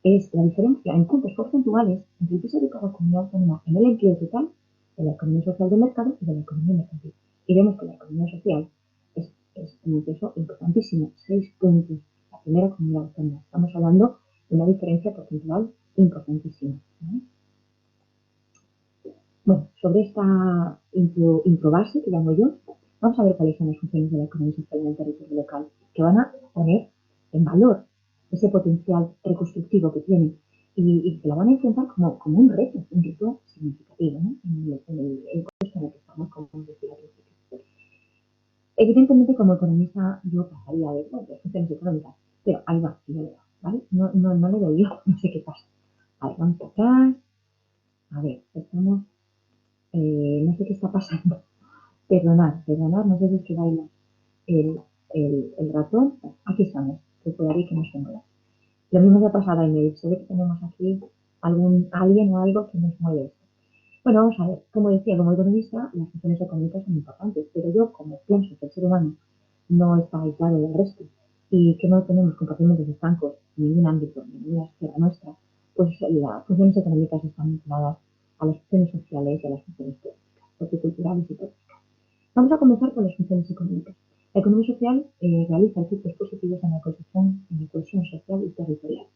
es la diferencia en puntos porcentuales entre el peso de cada comunidad autónoma en el empleo total de la economía social del mercado y de la economía mercantil. Y vemos que la economía social es un peso importantísimo, 6 puntos, la primera comunidad autónoma. Estamos hablando de una diferencia porcentual importantísima, ¿no? Bueno, sobre esta introbase que llamo yo, vamos a ver cuáles son las funciones de la economía social en el territorio local, que van a poner en valor ese potencial reconstructivo que tiene y que la van a enfrentar como un reto significativo, ¿no? En el contexto en el que estamos, como decía al principio. Evidentemente, como economista, yo pasaría a ver las funciones económicas, pero ahí va, yo le doy, ¿vale? No le doy yo, no sé qué pasa. A ver, vamos atrás. A ver, estamos... no sé qué está pasando. Perdonad, no sé si es que baila el ratón. Aquí estamos, que por ahí que no se mueva. Lo mismo que ha pasado en el se ve que tenemos aquí alguien o algo que nos mueve esto. Bueno, vamos a ver, como decía, como economista, las funciones económicas son importantes, pero yo, como pienso que el ser humano no está aislado del resto y que no tenemos comportamientos estancos en ningún ámbito, en ninguna esfera nuestra, pues las funciones económicas están vinculadas a las funciones sociales y a las funciones políticas, socioculturales y políticas. Vamos a comenzar con las funciones económicas. La economía social realiza efectos positivos en la cohesión social y territorial.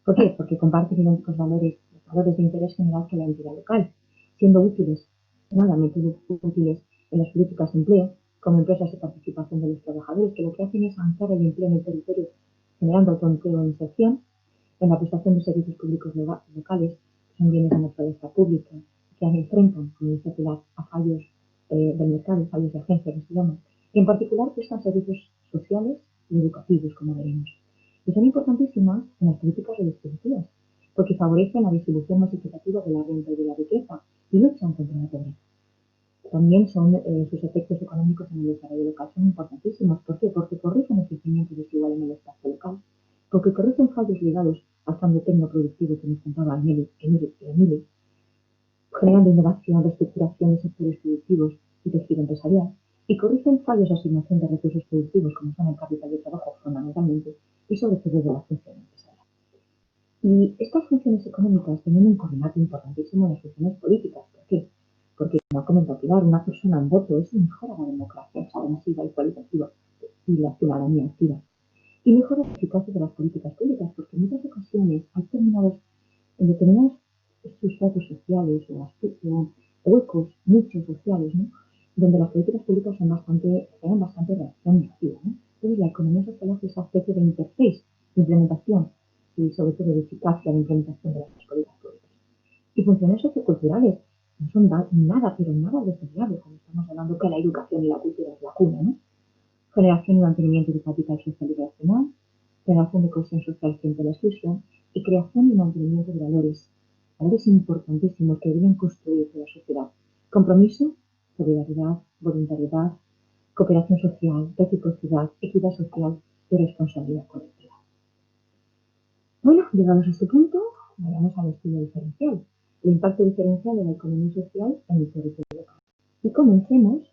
¿Por qué? Porque comparte idénticos valores de interés general que la entidad local, siendo útiles, nuevamente útiles en las políticas de empleo, como empresas de participación de los trabajadores, que lo que hacen es avanzar el empleo en el territorio, generando autoempleo e inserción, en la prestación de servicios públicos locales, que son bienes de naturaleza pública, que enfrentan, como dice Pilar, a fallos del mercado, fallos de agencia que se llaman, y en particular prestan servicios sociales y educativos, como veremos. Y son importantísimas en las políticas redistributivas, porque favorecen la distribución más equitativa de la renta y de la riqueza y luchan contra la pobreza. También son sus efectos económicos en el desarrollo local son importantísimos. ¿Por qué? Porque corrigen el crecimiento desigual en el espacio local, porque corrigen fallos ligados al cambio tecnoproductivo que nos contaba Emily, generando innovación, reestructuración de sectores productivos y tejido empresarial, y corrigen fallos de asignación de recursos productivos, como son el capital de trabajo fundamentalmente, y sobre todo de la función empresarial. Y estas funciones económicas tienen un coordinato importantísimo en las funciones políticas. ¿Por qué? Porque, como ha comentado Pilar, una persona en voto es mejora la democracia masiva y cualitativa y la ciudadanía activa. Y mejora la eficacia de las políticas públicas, porque en muchas ocasiones hay determinados sustratos sociales o huecos, nichos sociales, ¿no? Donde las políticas públicas generan bastante reacción negativa, ¿no? Entonces, la economía social hace esa especie de interface de implementación y, sobre todo, de eficacia de implementación de las políticas públicas. Y funciones socioculturales no son nada, pero nada despreciable cuando estamos hablando que la educación y la cultura es la cuna, ¿no? Generación y mantenimiento de capital social y relacional, generación de cohesión social frente a la exclusión y creación y mantenimiento de valores importantísimos que deben construirse la sociedad. Compromiso, solidaridad, voluntariedad, cooperación social, reciprocidad, equidad social y responsabilidad colectiva. Bueno, llegados a este punto, vayamos al estudio diferencial, el impacto diferencial de la economía social en el territorio local. Y comencemos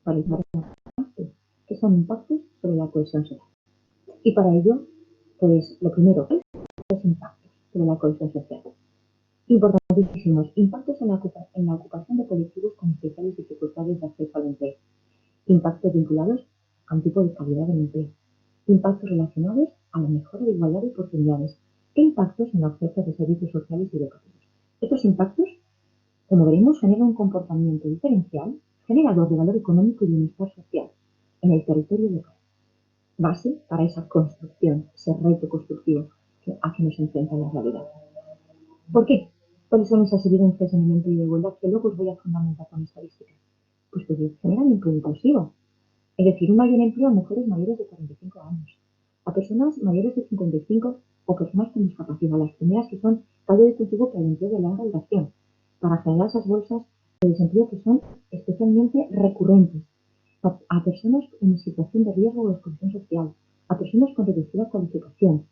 por el impacto, que son impactos sobre la cohesión social. Y para ello, pues lo primero es los impactos sobre la cohesión social. Importantísimos. Impactos en la ocupación de colectivos con especiales dificultades de acceso al empleo. Impactos vinculados a un tipo de calidad del empleo. Impactos relacionados a la mejora de igualdad de oportunidades. E impactos en la oferta de servicios sociales y educativos. Estos impactos, como veremos, generan un comportamiento diferencial, generador de valor económico y bienestar social en el territorio local. Base para esa construcción, ese reto constructivo a que nos enfrenta la realidad. ¿Por qué? ¿Cuáles son esas evidencias en el empleo de igualdad que luego os voy a fundamentar con estadísticas? Pues que generan empleo inclusivo. Es decir, un mayor empleo a mujeres mayores de 45 años, a personas mayores de 55 o personas con discapacidad, las primeras que son caldo de cultivo para el empleo de larga duración, para generar esas bolsas de desempleo que son especialmente recurrentes, a personas en situación de riesgo o exclusión social, a personas con reducida cualificación,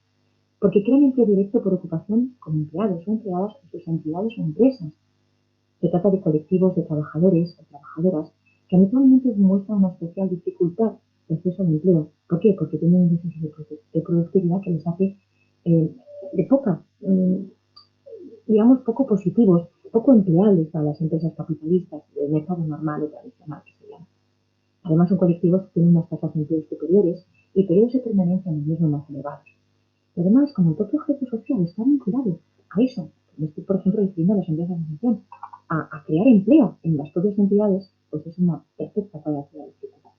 porque crean empleo directo por ocupación como empleados o empleadas en sus entidades o empresas. Se trata de colectivos de trabajadores o trabajadoras que habitualmente demuestran una especial dificultad de acceso al empleo. ¿Por qué? Porque tienen un déficit de productividad que les hace poco positivos, poco empleables para las empresas capitalistas del mercado normal o tradicional que se llama. Además, son colectivos que tienen unas tasas de empleo superiores y periodos de permanencia en el mismo más elevados. Y además, como el propio objeto social está vinculado a eso, me estoy, por ejemplo, refiriendo a las empresas de gestión, a crear empleo en las propias entidades, pues es una perfecta para hacer la dificultad.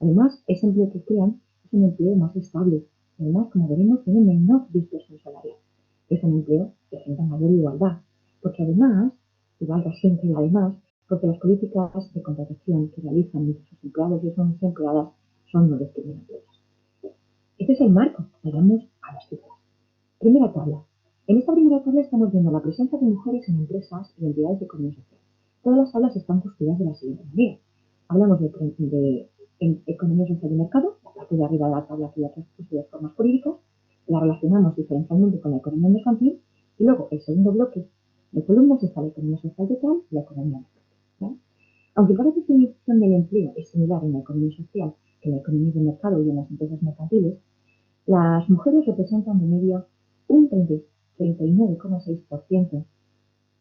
Además, ese empleo que crean es un empleo más estable. Además, como veremos, tiene menor dispersión salarial. Es un empleo que genera mayor igualdad. Porque además, y valga siempre además, porque las políticas de contratación que realizan sus empleados y sus empleadas son no discriminatorias. Este es el marco. Vayamos a las cifras. Primera tabla. En esta primera tabla estamos viendo la presencia de mujeres en empresas y entidades de economía social. Todas las tablas están construidas de la siguiente manera. Hablamos de economía social y mercado, la parte de arriba de la tabla que ya puse de formas jurídicas, la relacionamos diferencialmente con la economía mercantil y luego el segundo bloque de columnas está la economía social total y la economía mercantil. ¿Vale? Aunque cada definición del empleo es similar en la economía social que en la economía de mercado y en las empresas mercantiles, las mujeres representan de media un 39,6%,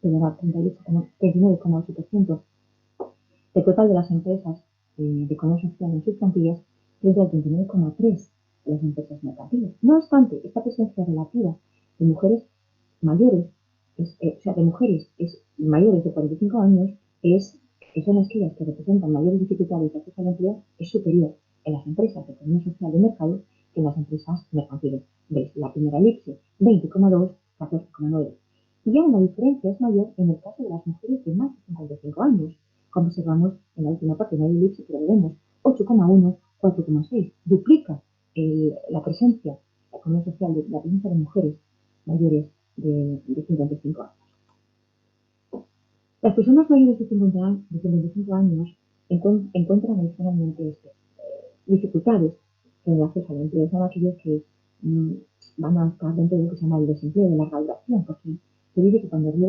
perdón, 39,8% del total de las empresas de economía social en sus plantillas, frente al 29,3% de las empresas mercantiles. No obstante, esta presencia relativa de mujeres mayores, o sea, de mujeres mayores de 45 años, que son aquellas que representan mayores dificultades de acceso al empleo, es superior en las empresas de economía social de mercado que en las empresas mercantiles. Veis, la primera elipse, 20,2, 14,9. Y aún la diferencia es mayor en el caso de las mujeres de más de 55 años, como observamos en la última parte, no hay elipse, pero veremos 8,1, 4,6. Duplica la presencia, la economía social, de la presencia de mujeres mayores de 55 años. Las personas mayores de 55 años encuentran adicionalmente dificultades en el acceso al empleo. Son aquellos que van a estar dentro de lo que se llama el desempleo de larga duración, porque se dice que cuando eres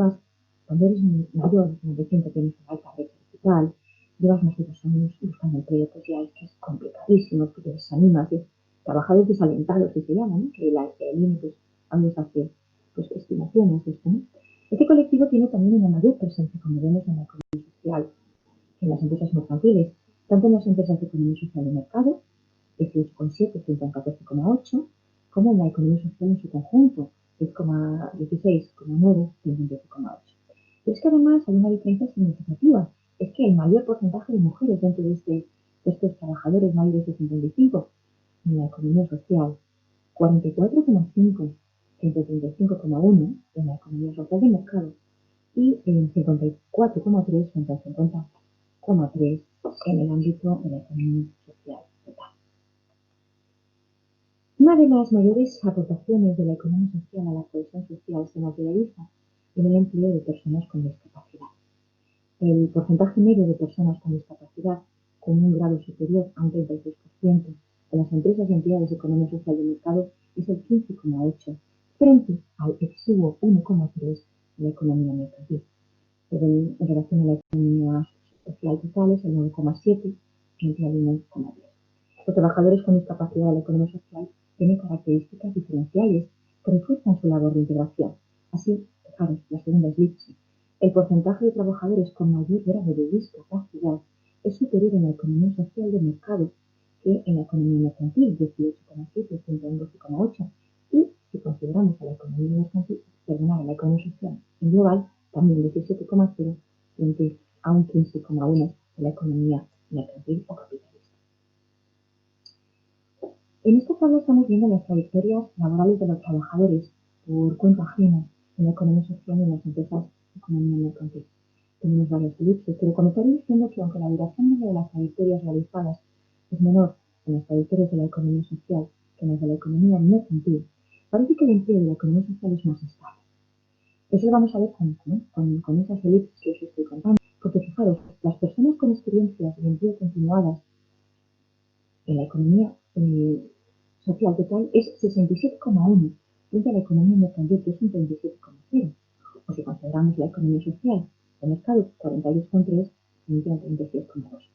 mayor de 55 tienes una alta brecha digital, llevas más de 2 años buscando empleo, pues ya es que es complicadísimo, que te desanimas, trabajadores desalentados que se llaman, ¿no? Que el INE pues, a veces hace pues, estimaciones de esto, ¿no? Este colectivo tiene también una mayor presencia, como vemos en la economía social, en las empresas mercantiles, tanto en las empresas de economía social de mercado, 18,7 frente a 14,8, como en la economía social en su conjunto, 16,9 frente a 12,8. Pero es que además hay una diferencia significativa, es que el mayor porcentaje de mujeres dentro de estos trabajadores mayores de 55 en la economía social, 44,5 frente a 35,1 en la economía social de mercado y en 54,3 frente a 50,3 en el ámbito de la economía social total. Una de las mayores aportaciones de la economía social a la cohesión social se materializa en el empleo de personas con discapacidad. El porcentaje medio de personas con discapacidad con un grado superior a un 36% en las empresas y entidades de economía social de mercado es el 15,8 frente al exiguo 1,3 en la economía mercantil. Pero en relación a la economía social total es el 9,7 frente al 1,10. Los trabajadores con discapacidad de la economía social tienen características diferenciales que refuerzan su labor de integración. Así, fijaros, la segunda es elipse. El porcentaje de trabajadores con mayor grado de discapacidad es superior en la economía social de mercado que en la economía mercantil, 18,7 frente a un 12,8. Y si consideramos a la economía mercantil, a la economía social en global, también 17,0 frente a un 15,1 de la economía mercantil o capitalista. En esta tabla estamos viendo las trayectorias laborales de los trabajadores por cuenta ajena en la economía social y en las empresas de economía mercantil. Tenemos varios elipses, pero comenzaré diciendo que aunque la duración media de las trayectorias realizadas es menor en las trayectorias de la economía social que en las de la economía mercantil, parece que el empleo de la economía social es más estable. Eso lo vamos a ver con esas elipses que os estoy contando, porque fijaros, las personas con experiencias de empleo continuadas en la economía social total es 67,1 frente a la economía mercantil, que es un 37,0. O si consideramos la economía social de mercado, 42,3 frente a 36,2.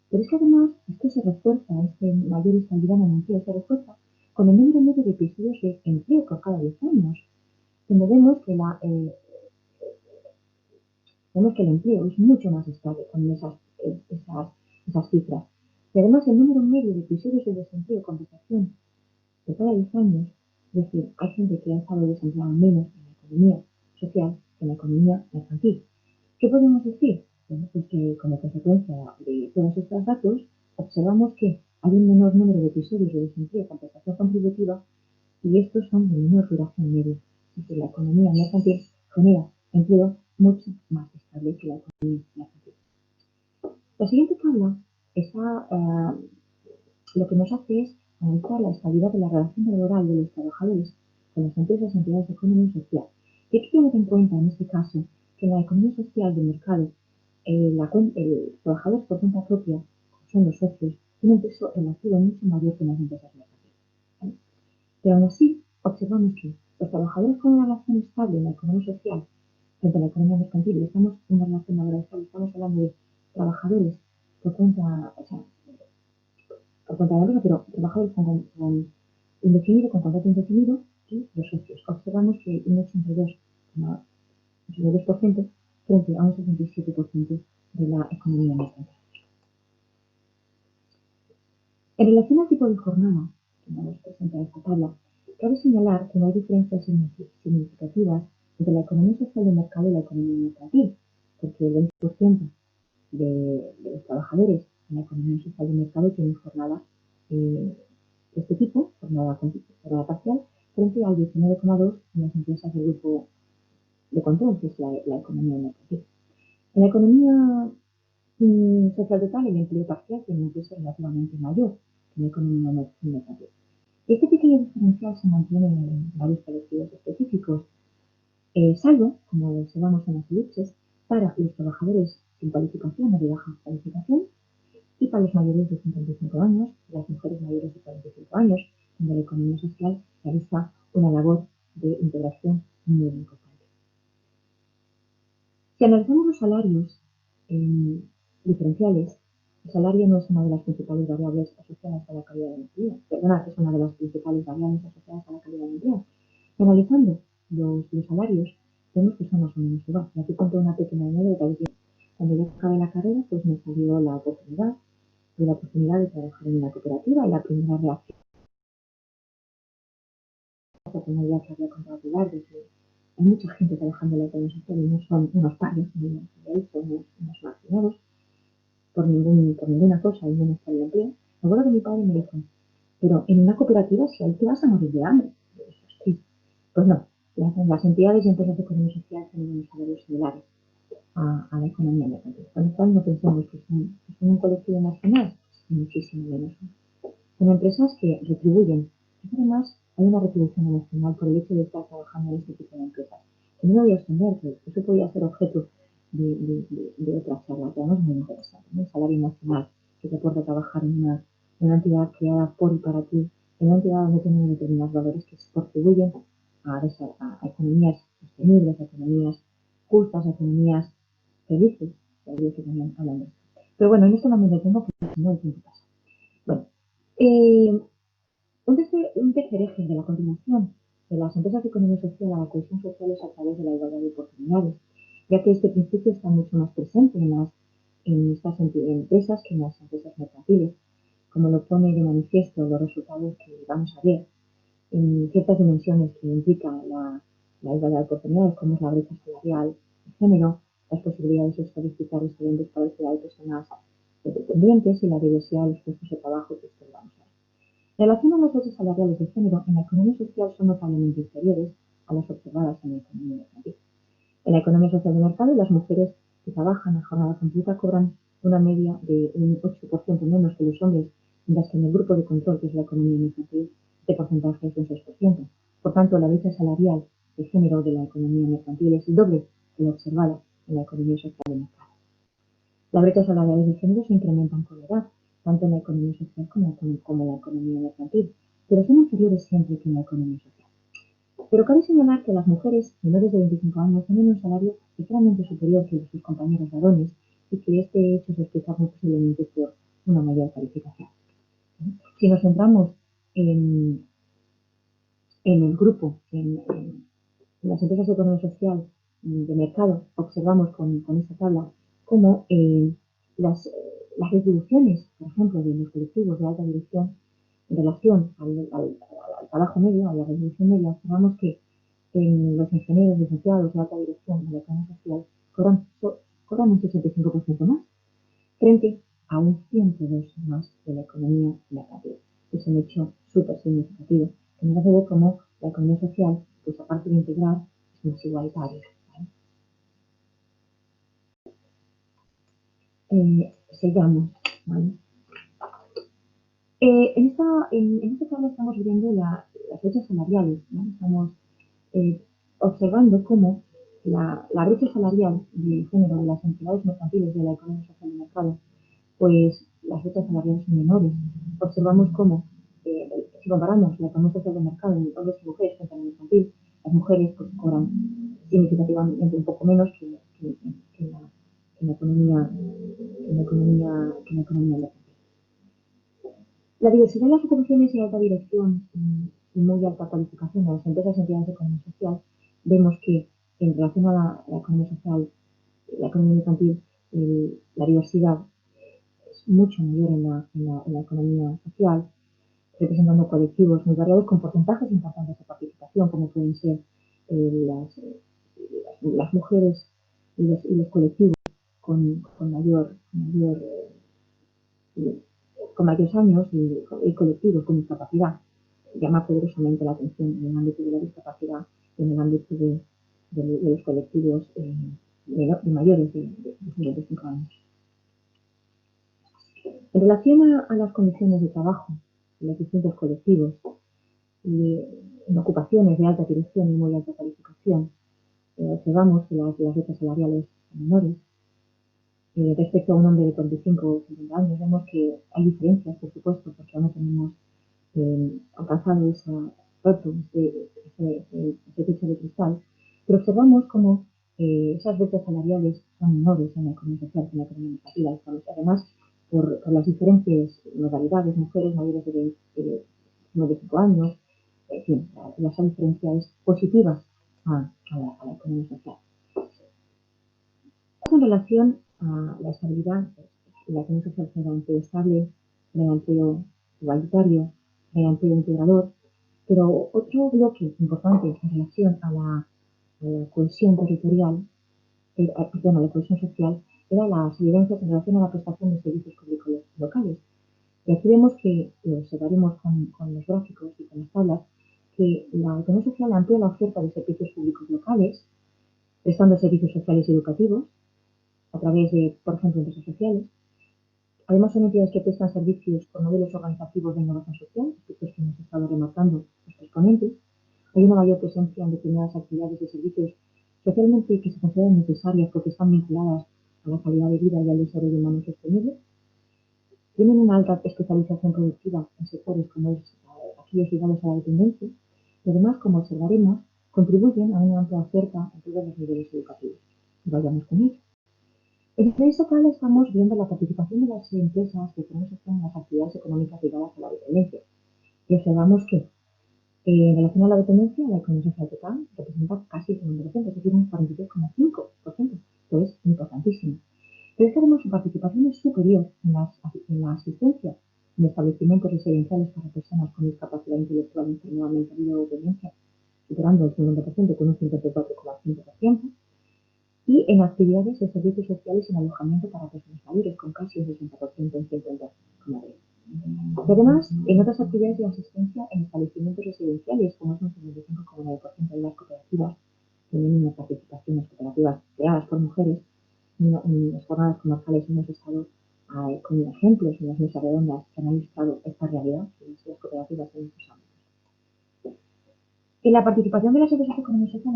Pero es que además esto se refuerza, mayor estabilidad en el empleo se refuerza con el número medio de episodios de empleo por cada 10 años, donde vemos que el empleo es mucho más estable con esas cifras. Y además el número medio de episodios de desempleo con prestación de cada 10 años, es decir, hay gente que ha estado desempleada menos en la economía social que en la economía mercantil. ¿Qué podemos decir? Bueno, pues que como consecuencia de todos estos datos, observamos que hay un menor número de episodios de desempleo con prestación contributiva y estos son de menor duración media. Es decir, la economía mercantil genera empleo mucho más estable que la economía mercantil. La siguiente tabla está, lo que nos hace es analizar la estabilidad de la relación laboral de los trabajadores con las empresas y entidades de economía social. Y hay que tener en cuenta en este caso que en la economía social del mercado, los trabajadores por cuenta propia, como son los socios, tienen un peso relativo mucho mayor que en las empresas mercantiles. ¿Vale? Pero aún así, observamos que los trabajadores con una relación estable en la economía social frente a la economía mercantil, y estamos en una relación laboral estable, estamos hablando de trabajadores por cuenta, o sea, por cuenta de la empresa, pero trabajadores con indefinido, con contrato indefinido, y los socios. Observamos que un 82% frente a un 67% de la economía mercantil. En relación al tipo de jornada que nos presenta esta tabla, cabe señalar que no hay diferencias significativas entre la economía social de mercado y la economía mercantil, porque el 20% de los trabajadores en la economía social de mercado tienen jornada de este tipo, jornada parcial, frente al 19,2% en las empresas del grupo de control, que es la economía mercantil. En la economía social total, el empleo parcial tiene un peso relativamente mayor que en la economía mercantil. Este pequeño diferencial se mantiene en varios colectivos específicos, salvo, como observamos en las elipses, para los trabajadores sin cualificación o de baja cualificación y para los mayores de 55 años y las mujeres mayores de 45 años, donde la economía social realiza una labor de integración muy importante. Si analizamos los salarios diferenciales, el salario no es una de las principales variables asociadas a la calidad del empleo. Perdona, es una de las principales variables asociadas a la calidad del empleo. Y analizando los salarios, vemos que son más o menos igual. Y aquí cuento una pequeña anécdota. Cuando yo acabé la carrera, pues me salió la oportunidad de trabajar en una cooperativa, y la primera reacción la que había contado Pilar, de que hay mucha gente trabajando en la economía social y no son unos pares, ni unos marginados por ninguna cosa y menos por el empleo. Me acuerdo que mi padre me dijo, pero en una cooperativa si ahí te vas a morir de hambre. Sí. Pues no, las entidades y empresas de economía social tienen unos salarios similares a la economía mercantil. Con lo cual no pensamos que son un colectivo marginal, muchísimo menos. Son empresas que retribuyen. Y además hay una retribución emocional por el hecho de estar trabajando en este tipo de empresas. Y no me voy a extender, que eso podría ser objeto de otra charla, que además es muy interesante, ¿no? El salario emocional que te aporta trabajar en una entidad creada por y para ti, en una entidad donde tienen determinados valores que contribuyen a economías sostenibles, a economías justas, a economías felices, que también hablan de esto. Pero bueno, en esto no me detengo porque si no el tiempo pasa. Bueno, un tercer eje de la continuación de las empresas de economía social a la cohesión social es a través de la igualdad de oportunidades, ya que este principio está mucho más presente en estas empresas que en las empresas mercantiles, como lo pone de manifiesto los resultados que vamos a ver en ciertas dimensiones que implican la igualdad de oportunidades, como es la brecha salarial, el género, las posibilidades estadísticas excedentes para de personas dependientes y la diversidad de los puestos de trabajo que esto vamos a ver. En relación a las brechas salariales de género, en la economía social son notablemente inferiores a las observadas en la economía mercantil. En la economía social de mercado, las mujeres que trabajan a jornada completa cobran una media de un 8% menos que los hombres, mientras que en el grupo de control, que es la economía mercantil, este porcentaje es un 6%. Por tanto, la brecha salarial de género de la economía mercantil es el doble de la observada en la economía social de mercado. Las brechas salariales de género se incrementan con la edad, tanto en la economía social como en la economía mercantil, pero son inferiores siempre que en la economía social. Pero cabe señalar que las mujeres menores de 25 años tienen un salario ligeramente superior que el de sus compañeros varones y que este hecho se explica muy posiblemente por una mayor calificación. Si nos centramos en el grupo, en las empresas de economía social de mercado, observamos con esta tabla cómo las retribuciones, por ejemplo, de los colectivos de alta dirección en relación al trabajo medio, a la retribución media, observamos que los ingenieros, licenciados de alta dirección de la economía social cobran un 65% más, frente a un 102 más de la economía mercantil. Es un hecho súper significativo, que nos hace ver cómo la economía social, pues aparte de integrar, es más igualitaria. Sigamos, ¿vale? En esta tabla estamos viendo las brechas salariales, ¿no? Estamos observando cómo la brecha salarial de género de las entidades mercantiles de la economía social de mercado, pues las brechas salariales son menores. Observamos cómo, si comparamos la economía social de mercado en hombres y mujeres frente a la mercantil, las mujeres pues, cobran significativamente un poco menos que la economía mercantil. La diversidad de las ocupaciones en alta dirección y muy alta cualificación en las empresas y entidades de economía social, vemos que en relación a la economía social, la economía mercantil, la diversidad es mucho mayor en la economía social, representando colectivos muy variados con porcentajes importantes de participación, como pueden ser las mujeres y los colectivos con mayores años y colectivos con discapacidad. Llama poderosamente la atención en el ámbito de la discapacidad y en el ámbito de los colectivos de mayores de 55 años. En relación a las condiciones de trabajo de los distintos colectivos y en ocupaciones de alta dirección y muy alta cualificación, observamos que las brechas salariales son menores. Respecto a un hombre de 45 o 50 años, vemos que hay diferencias, por supuesto, porque aún no tenemos alcanzado ese techo de cristal, pero observamos como esas brechas salariales son menores en la economía social que en la economía mercantil. Además, por las diferentes modalidades, mujeres mayores de 95 años, en fin, esa diferencia es positiva a la economía social. En relación a la estabilidad, la economía social genera empleo estable, genera empleo igualitario, genera empleo integrador, pero otro bloque importante en relación a la cohesión territorial, a la cohesión social, era las evidencias en relación a la prestación de servicios públicos locales. Y aquí vemos que, lo observaremos con los gráficos y con las tablas, que la economía social amplía la oferta de servicios públicos locales, prestando servicios sociales y educativos, a través de, por ejemplo, empresas sociales. Además, son entidades que prestan servicios con modelos organizativos de innovación social, aspectos que hemos estado remarcando nuestros ponentes. Hay una mayor presencia en determinadas actividades y servicios socialmente que se consideran necesarias porque están vinculadas a la calidad de vida y al desarrollo humano sostenible. Tienen una alta especialización productiva en sectores como es aquellos ligados a la dependencia y además, como observaremos, contribuyen a una amplia oferta en todos los niveles educativos. Vayamos con ello. En esta tabla estamos viendo la participación de las empresas de economía social en las actividades económicas ligadas a la dependencia. Y observamos que, en relación a la dependencia, la economía social total representa casi el 90%, es decir, un 43,5%, que es importantísimo. Pero es que además su participación es superior en la asistencia en establecimientos residenciales para personas con discapacidad intelectual, enfermedad mental o dependencia, superando el 50% con un 54,5%. Y en actividades de servicios sociales en alojamiento para personas mayores, con casi un 60% en 50,2%. Y además, en otras actividades de asistencia en establecimientos residenciales, como es un 55,9% de las cooperativas, tienen una participación en las cooperativas creadas por mujeres. En las jornadas comarcales hemos estado con ejemplos en las mesas redondas que han ilustrado esta realidad de las cooperativas en estos ámbitos. La participación de las empresas de economía social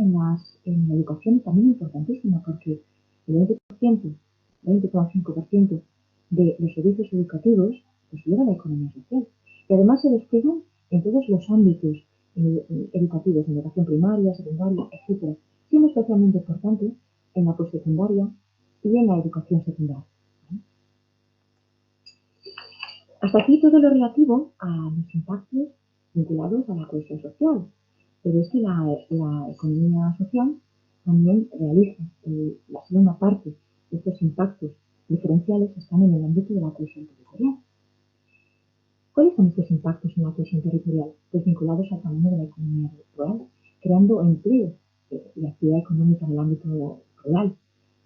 en la educación es también importantísima porque el 20,5% de los servicios educativos los lleva la economía social. Y además se despliegan en todos los ámbitos educativos, en educación primaria, secundaria, etc. Siendo especialmente importante en la postsecundaria y en la educación secundaria. Hasta aquí todo lo relativo a los impactos vinculados a la cohesión social. Pero es que la economía social también realiza la segunda parte de estos impactos diferenciales están en el ámbito de la cohesión territorial. ¿Cuáles son estos impactos en la cohesión territorial? Pues vinculados al tamaño de la economía rural, creando empleo y actividad económica en el ámbito rural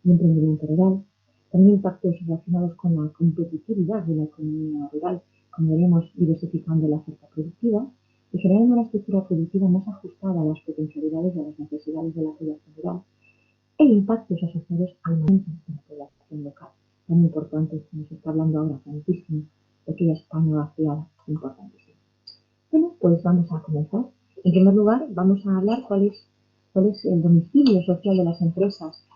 y emprendimiento rural. También impactos relacionados con la competitividad de la economía rural, como veremos, diversificando la oferta productiva y generando una estructura productiva más ajustada a las potencialidades y a las necesidades de la población rural, e impactos asociados al momento de la población local, tan importante que nos está hablando ahora tantísimo de aquella España vaciada, importantísimo. Bueno, pues vamos a comenzar. En primer lugar, vamos a hablar cuál es el domicilio social de las empresas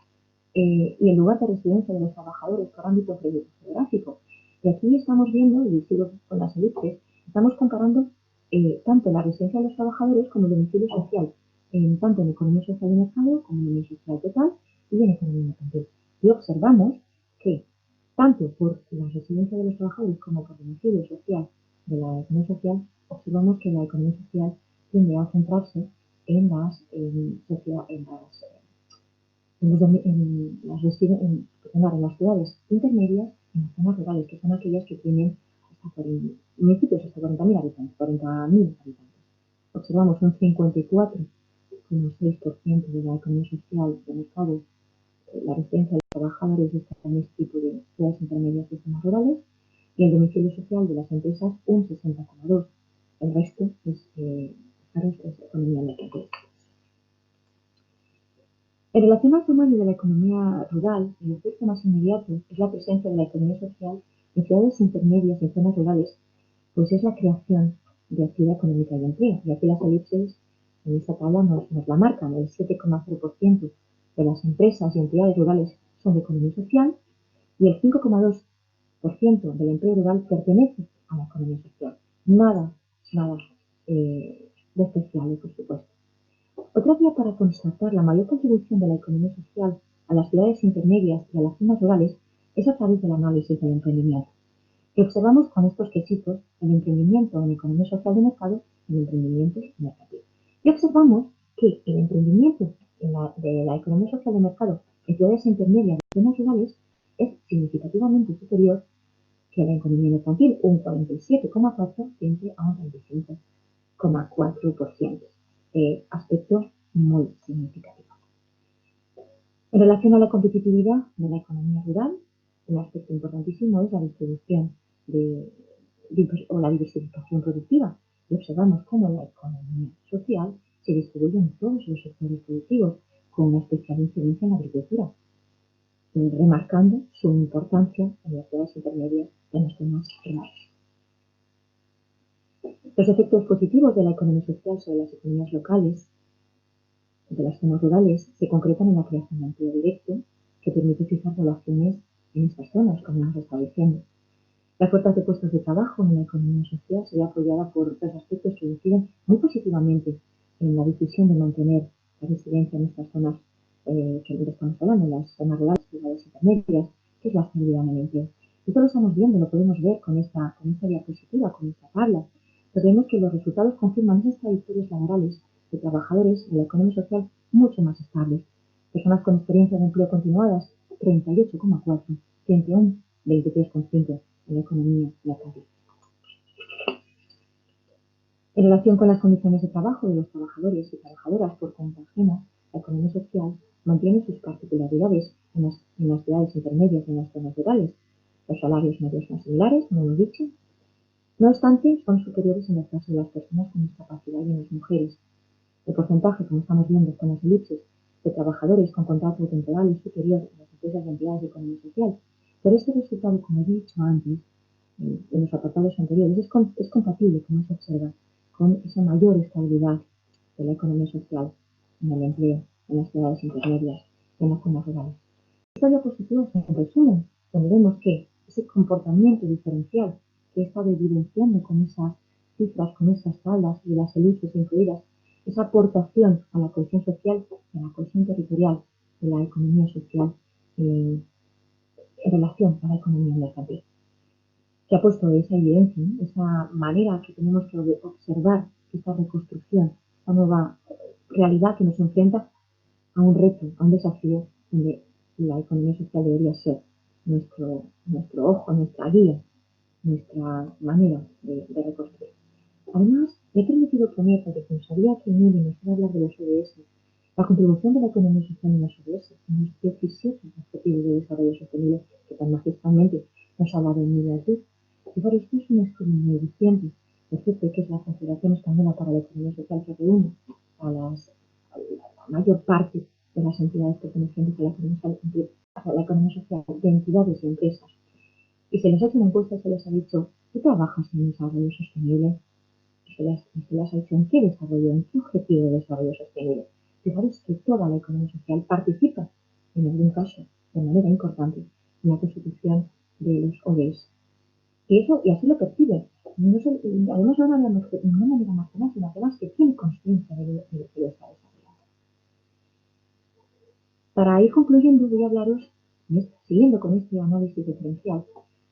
y el lugar de residencia de los trabajadores por ámbito geográfico. Y aquí estamos viendo, y sigo con las elipses, estamos comparando tanto la residencia de los trabajadores como el domicilio social, tanto en economía social de mercado como en economía social total y en economía mercantil. Y observamos que tanto por la residencia de los trabajadores como por el domicilio social de la economía social, observamos que la economía social tiende a centrarse en las las ciudades intermedias, en las zonas rurales, que son aquellas que tienen municipios hasta 40.000 habitantes, 40.000 habitantes. Observamos un 54,6% de la economía social de mercado, la residencia de los trabajadores está en este tipo de ciudades intermedias y zonas rurales, y el domicilio social de las empresas un 60,2%. El resto es economía mercantil. En relación al tamaño de la economía rural, el efecto más inmediato es la presencia de la economía social en ciudades intermedias y en zonas rurales, pues es la creación de actividad económica y empleo. Y aquí las elipses en esta tabla nos la marcan. El 7,0% de las empresas y entidades rurales son de economía social y el 5,2% del empleo rural pertenece a la economía social. Nada despreciable, por supuesto. Otra vía para constatar la mayor contribución de la economía social a las ciudades intermedias y a las zonas rurales es a través del análisis del emprendimiento. Y observamos con estos quesitos el emprendimiento en economía social de mercado y el emprendimiento mercantil. Y observamos que el emprendimiento de la economía social de mercado en ciudades intermedias y zonas rurales es significativamente superior que la economía mercantil, un 47,4% frente a un 35,4%. Aspecto muy significativo. En relación a la competitividad de la economía rural, un aspecto importantísimo es la distribución o la diversificación productiva. Y observamos cómo la economía social se distribuye en todos los sectores productivos, con una especial incidencia en la agricultura, remarcando su importancia en las ciudades intermedias y en las zonas rurales. Los efectos positivos de la economía social sobre las economías locales de las zonas rurales se concretan en la creación de empleo directo, que permite fijar poblaciones en estas zonas, como hemos estado diciendo. La oferta de puestos de trabajo en la economía social se ve apoyada por dos aspectos que inciden muy positivamente en la decisión de mantener la residencia en estas zonas que estamos hablando, en las zonas rurales, ciudades intermedias, que es la estabilidad en el empleo. Esto lo estamos viendo, lo podemos ver con esta diapositiva, con esta tabla. Pero vemos que los resultados confirman esas trayectorias laborales de trabajadores en la economía social mucho más estables. Personas con experiencia de empleo continuadas, 38,4, frente a un 23,5 en la economía mercantil. En relación con las condiciones de trabajo de los trabajadores y trabajadoras por cuenta ajena, la economía social mantiene sus particularidades en las ciudades intermedias y en las zonas rurales. Los salarios medios son similares, como hemos dicho. No obstante, son superiores en el caso de las personas con discapacidad y en las mujeres. El porcentaje, como estamos viendo con las elipses, de trabajadores con contrato temporal es superior a las empresas de entidades de economía social. Pero este resultado, como he dicho antes, en los apartados anteriores, es compatible, como se observa, con esa mayor estabilidad de la economía social en el empleo, en las ciudades intermedias y en las zonas rurales. Esta diapositiva es un resumen, donde vemos que ese comportamiento diferencial que he estado evidenciando con esas cifras, con esas tablas y las elipses incluidas, esa aportación a la cohesión social y a la cohesión territorial de la economía social en relación a la economía mercantil, que ha puesto esa evidencia, ¿no? Esa manera que tenemos que observar esta reconstrucción, esta nueva realidad que nos enfrenta a un reto, a un desafío donde la economía social debería ser nuestro ojo, nuestra guía, nuestra manera de reconstruir. Además, me he permitido poner, porque como sabía que Mili nos iba a hablar de los ODS, la contribución de la economía social en los ODS, en los 17 objetivos de desarrollo sostenible que tan magistralmente nos ha hablado Mili aquí. Y por esto es un estudio muy reciente, de CEPE, que es la Confederación Española para la Economía Social, que reúne a la mayor parte de las entidades pertenecientes a la economía social de entidades y empresas. Y se les ha hecho una encuesta y se les ha dicho, ¿tú trabajas en desarrollo sostenible? Y se les ha dicho, ¿en qué desarrollo? ¿En qué objetivo de desarrollo sostenible? Fijaros que toda la economía social participa, en algún caso, de manera importante, en la constitución de los ODS. Y así lo percibe. No solo, además, no de una manera marginal, sino además que tiene conciencia de lo que lo está desarrollando. Para ir concluyendo, voy a hablaros, siguiendo con este análisis diferencial,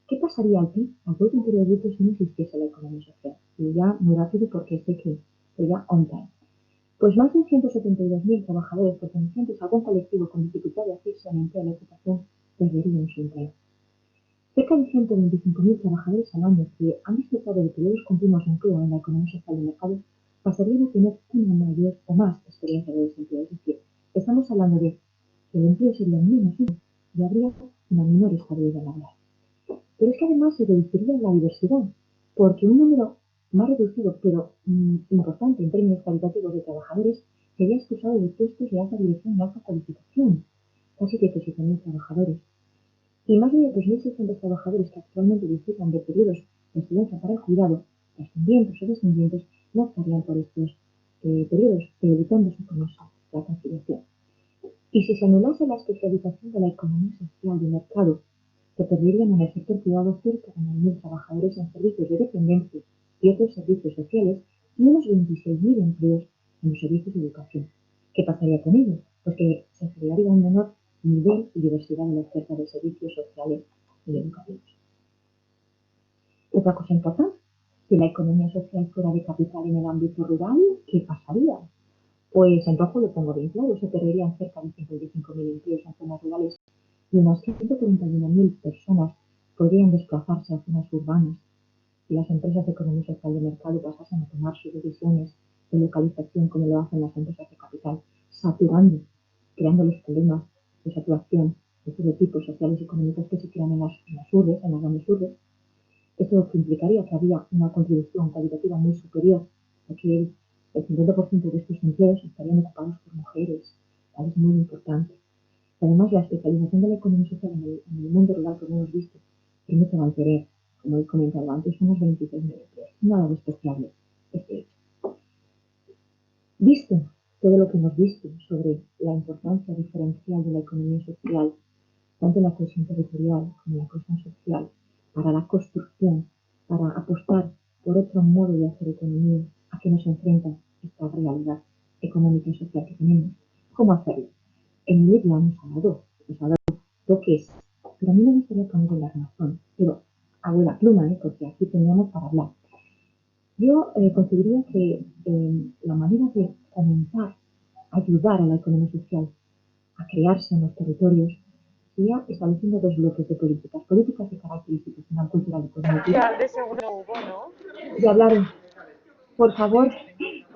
¿qué pasaría al PIB, al Producto Interior Bruto, si no existiese la economía social? Y ya muy rápido porque sé que estoy ya on time. Pues más de 172.000 trabajadores pertenecientes a algún colectivo con dificultad de acceso al empleo y a la ocupación perderían su empleo. Cerca de 125.000 trabajadores al año que han disfrutado de periodos continuos de empleo en la economía social del mercado pasarían a tener una mayor o más experiencia de desempleo. Es decir, estamos hablando de que el empleo sería menos útil y habría una menor estabilidad laboral. Pero es que además se reduciría la diversidad, porque un número más reducido, pero importante en términos cualitativos de trabajadores, sería expulsado de puestos de alta dirección y alta cualificación, casi 17.000 trabajadores. Y más de 2.600 trabajadores que actualmente disfrutan de periodos de excedencia para el cuidado, ascendientes o descendientes, no optarían por estos periodos, evitándose con eso la conciliación. Y si se anulase la especialización de la economía social de mercado, se perderían en el sector privado cerca de 9.000 trabajadores en servicios de dependencia y otros servicios sociales y unos 26.000 empleos en los servicios de educación. ¿Qué pasaría con ellos? Pues que se generaría un menor nivel y diversidad en la oferta de servicios sociales y educativos. Otra cosa importante, si la economía social fuera de capital en el ámbito rural, ¿qué pasaría? Pues entonces lo pongo bien claro, se perderían cerca de 55.000 empleos en zonas rurales y unas 141.000 personas podrían desplazarse a zonas urbanas si las empresas de economía social de mercado pasasen a tomar sus decisiones de localización como lo hacen las empresas de capital, saturando, creando los problemas de saturación de todo tipo sociales y económicos que se crean en las urbes, en las grandes urbes. Esto implicaría que había una contribución cualitativa muy superior a que el 50% de estos empleos estarían ocupados por mujeres. Es muy importante. Además, la especialización de la economía social en el mundo rural, como hemos visto, permite mantener, como he comentado antes, unos 26.000 empleos. Nada despreciable este hecho. Visto todo lo que hemos visto sobre la importancia diferencial de la economía social, tanto en la cohesión territorial como en la cohesión social, para la construcción, para apostar por otro modo de hacer economía a que nos enfrenta esta realidad económica y social que tenemos, ¿cómo hacerlo? En mi ya nos ha dado toques, pero a mí me gustaría poner en la razón, pero hago la pluma, porque aquí teníamos para hablar. Yo consideraría que la manera de comenzar a ayudar a la economía social a crearse en los territorios sería estableciendo dos bloques de políticas de carácter institucional, cultural y económico. Ya, de seguro hubo, ¿no? Y hablar, por favor,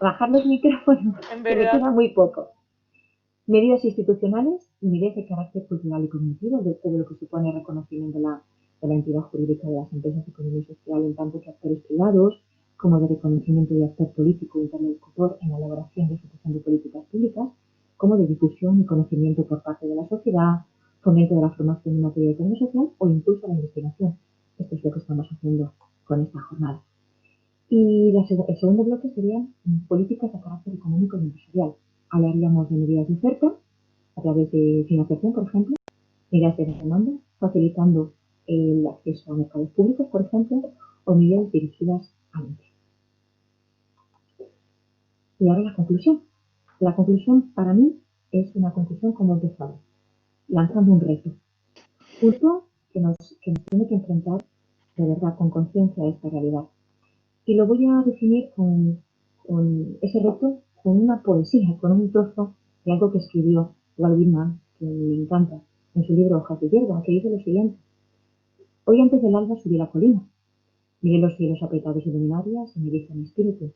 bajar los micrófonos, En que me verdad. queda muy poco. Medidas institucionales y medidas de carácter cultural y cognitivo, de todo lo que supone el reconocimiento de la entidad jurídica de las empresas de economía social en tanto que actores privados, como de reconocimiento de actor político y interlocutor en la elaboración y ejecución de políticas públicas, como de difusión y conocimiento por parte de la sociedad, fomento de la formación en materia de economía social o impulso a la investigación. Esto es lo que estamos haciendo con esta jornada. Y el segundo bloque serían políticas de carácter económico y empresarial. Hablaríamos de medidas de oferta, a través de financiación, por ejemplo, medidas de demanda, facilitando el acceso a mercados públicos, por ejemplo, o medidas dirigidas al empleo. Y ahora la conclusión. La conclusión para mí es una conclusión como empezado, lanzando un reto. Un reto que nos tiene que enfrentar de verdad con conciencia a esta realidad. Y lo voy a definir con ese reto, con una poesía, con un trozo de algo que escribió Walt Whitman, que me encanta, en su libro Hojas de hierba, que dice lo siguiente: Hoy antes del alba subí la colina. Miré los cielos apretados y luminarias y me dije a mi espíritu: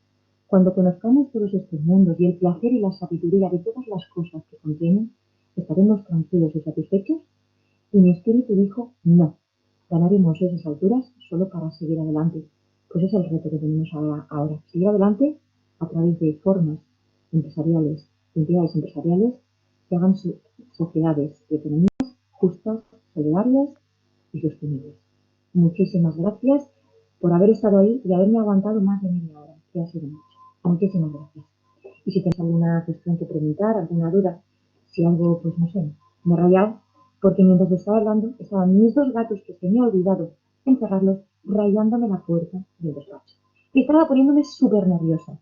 cuando conozcamos todos estos mundos y el placer y la sabiduría de todas las cosas que contienen, ¿estaremos tranquilos y satisfechos? Y mi espíritu dijo: no, ganaremos esas alturas solo para seguir adelante. Pues es el reto que tenemos ahora. Seguir adelante a través de formas empresariales, entidades empresariales que hagan sociedades y economías justas, solidarias y sostenibles. Muchísimas gracias por haber estado ahí y haberme aguantado más de media hora, que ha sido mucho. Muchísimas gracias. Y si tenéis alguna cuestión que preguntar, alguna duda, si algo, pues no sé, me he rayado, porque mientras estaba hablando, estaban mis 2 gatos que se me ha olvidado encerrarlos, rayándome la puerta del despacho. Y estaba poniéndome súper nerviosa.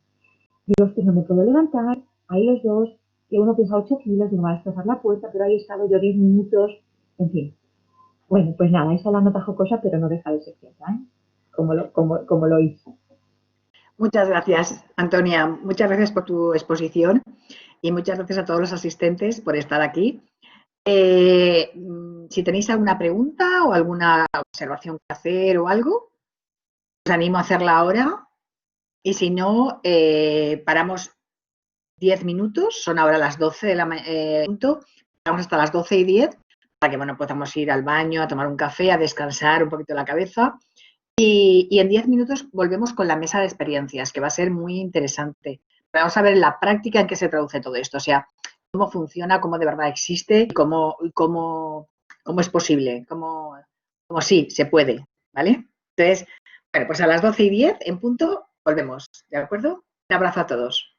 Digo, que no me puedo levantar, ahí los dos, que uno pesa 8 kilos, y me va a destrozar la puerta, pero ahí he estado yo 10 minutos, en fin. Bueno, pues nada, esa la nota jocosa, pero no deja de ser cierta, ¿eh? Como lo hice. Muchas gracias, Antonia. Muchas gracias por tu exposición y muchas gracias a todos los asistentes por estar aquí. Si tenéis alguna pregunta o alguna observación que hacer o algo, os animo a hacerla ahora. Y si no, paramos 10 minutos, son ahora las 12 de la mañana, vamos hasta las 12:10 para que bueno, podamos ir al baño, a tomar un café, a descansar un poquito la cabeza. Y en 10 minutos volvemos con la mesa de experiencias, que va a ser muy interesante. Vamos a ver en la práctica en qué se traduce todo esto, o sea, cómo funciona, cómo de verdad existe, cómo es posible, cómo sí, se puede, ¿vale? Entonces, bueno, pues a las 12:10 en punto volvemos, ¿de acuerdo? Un abrazo a todos.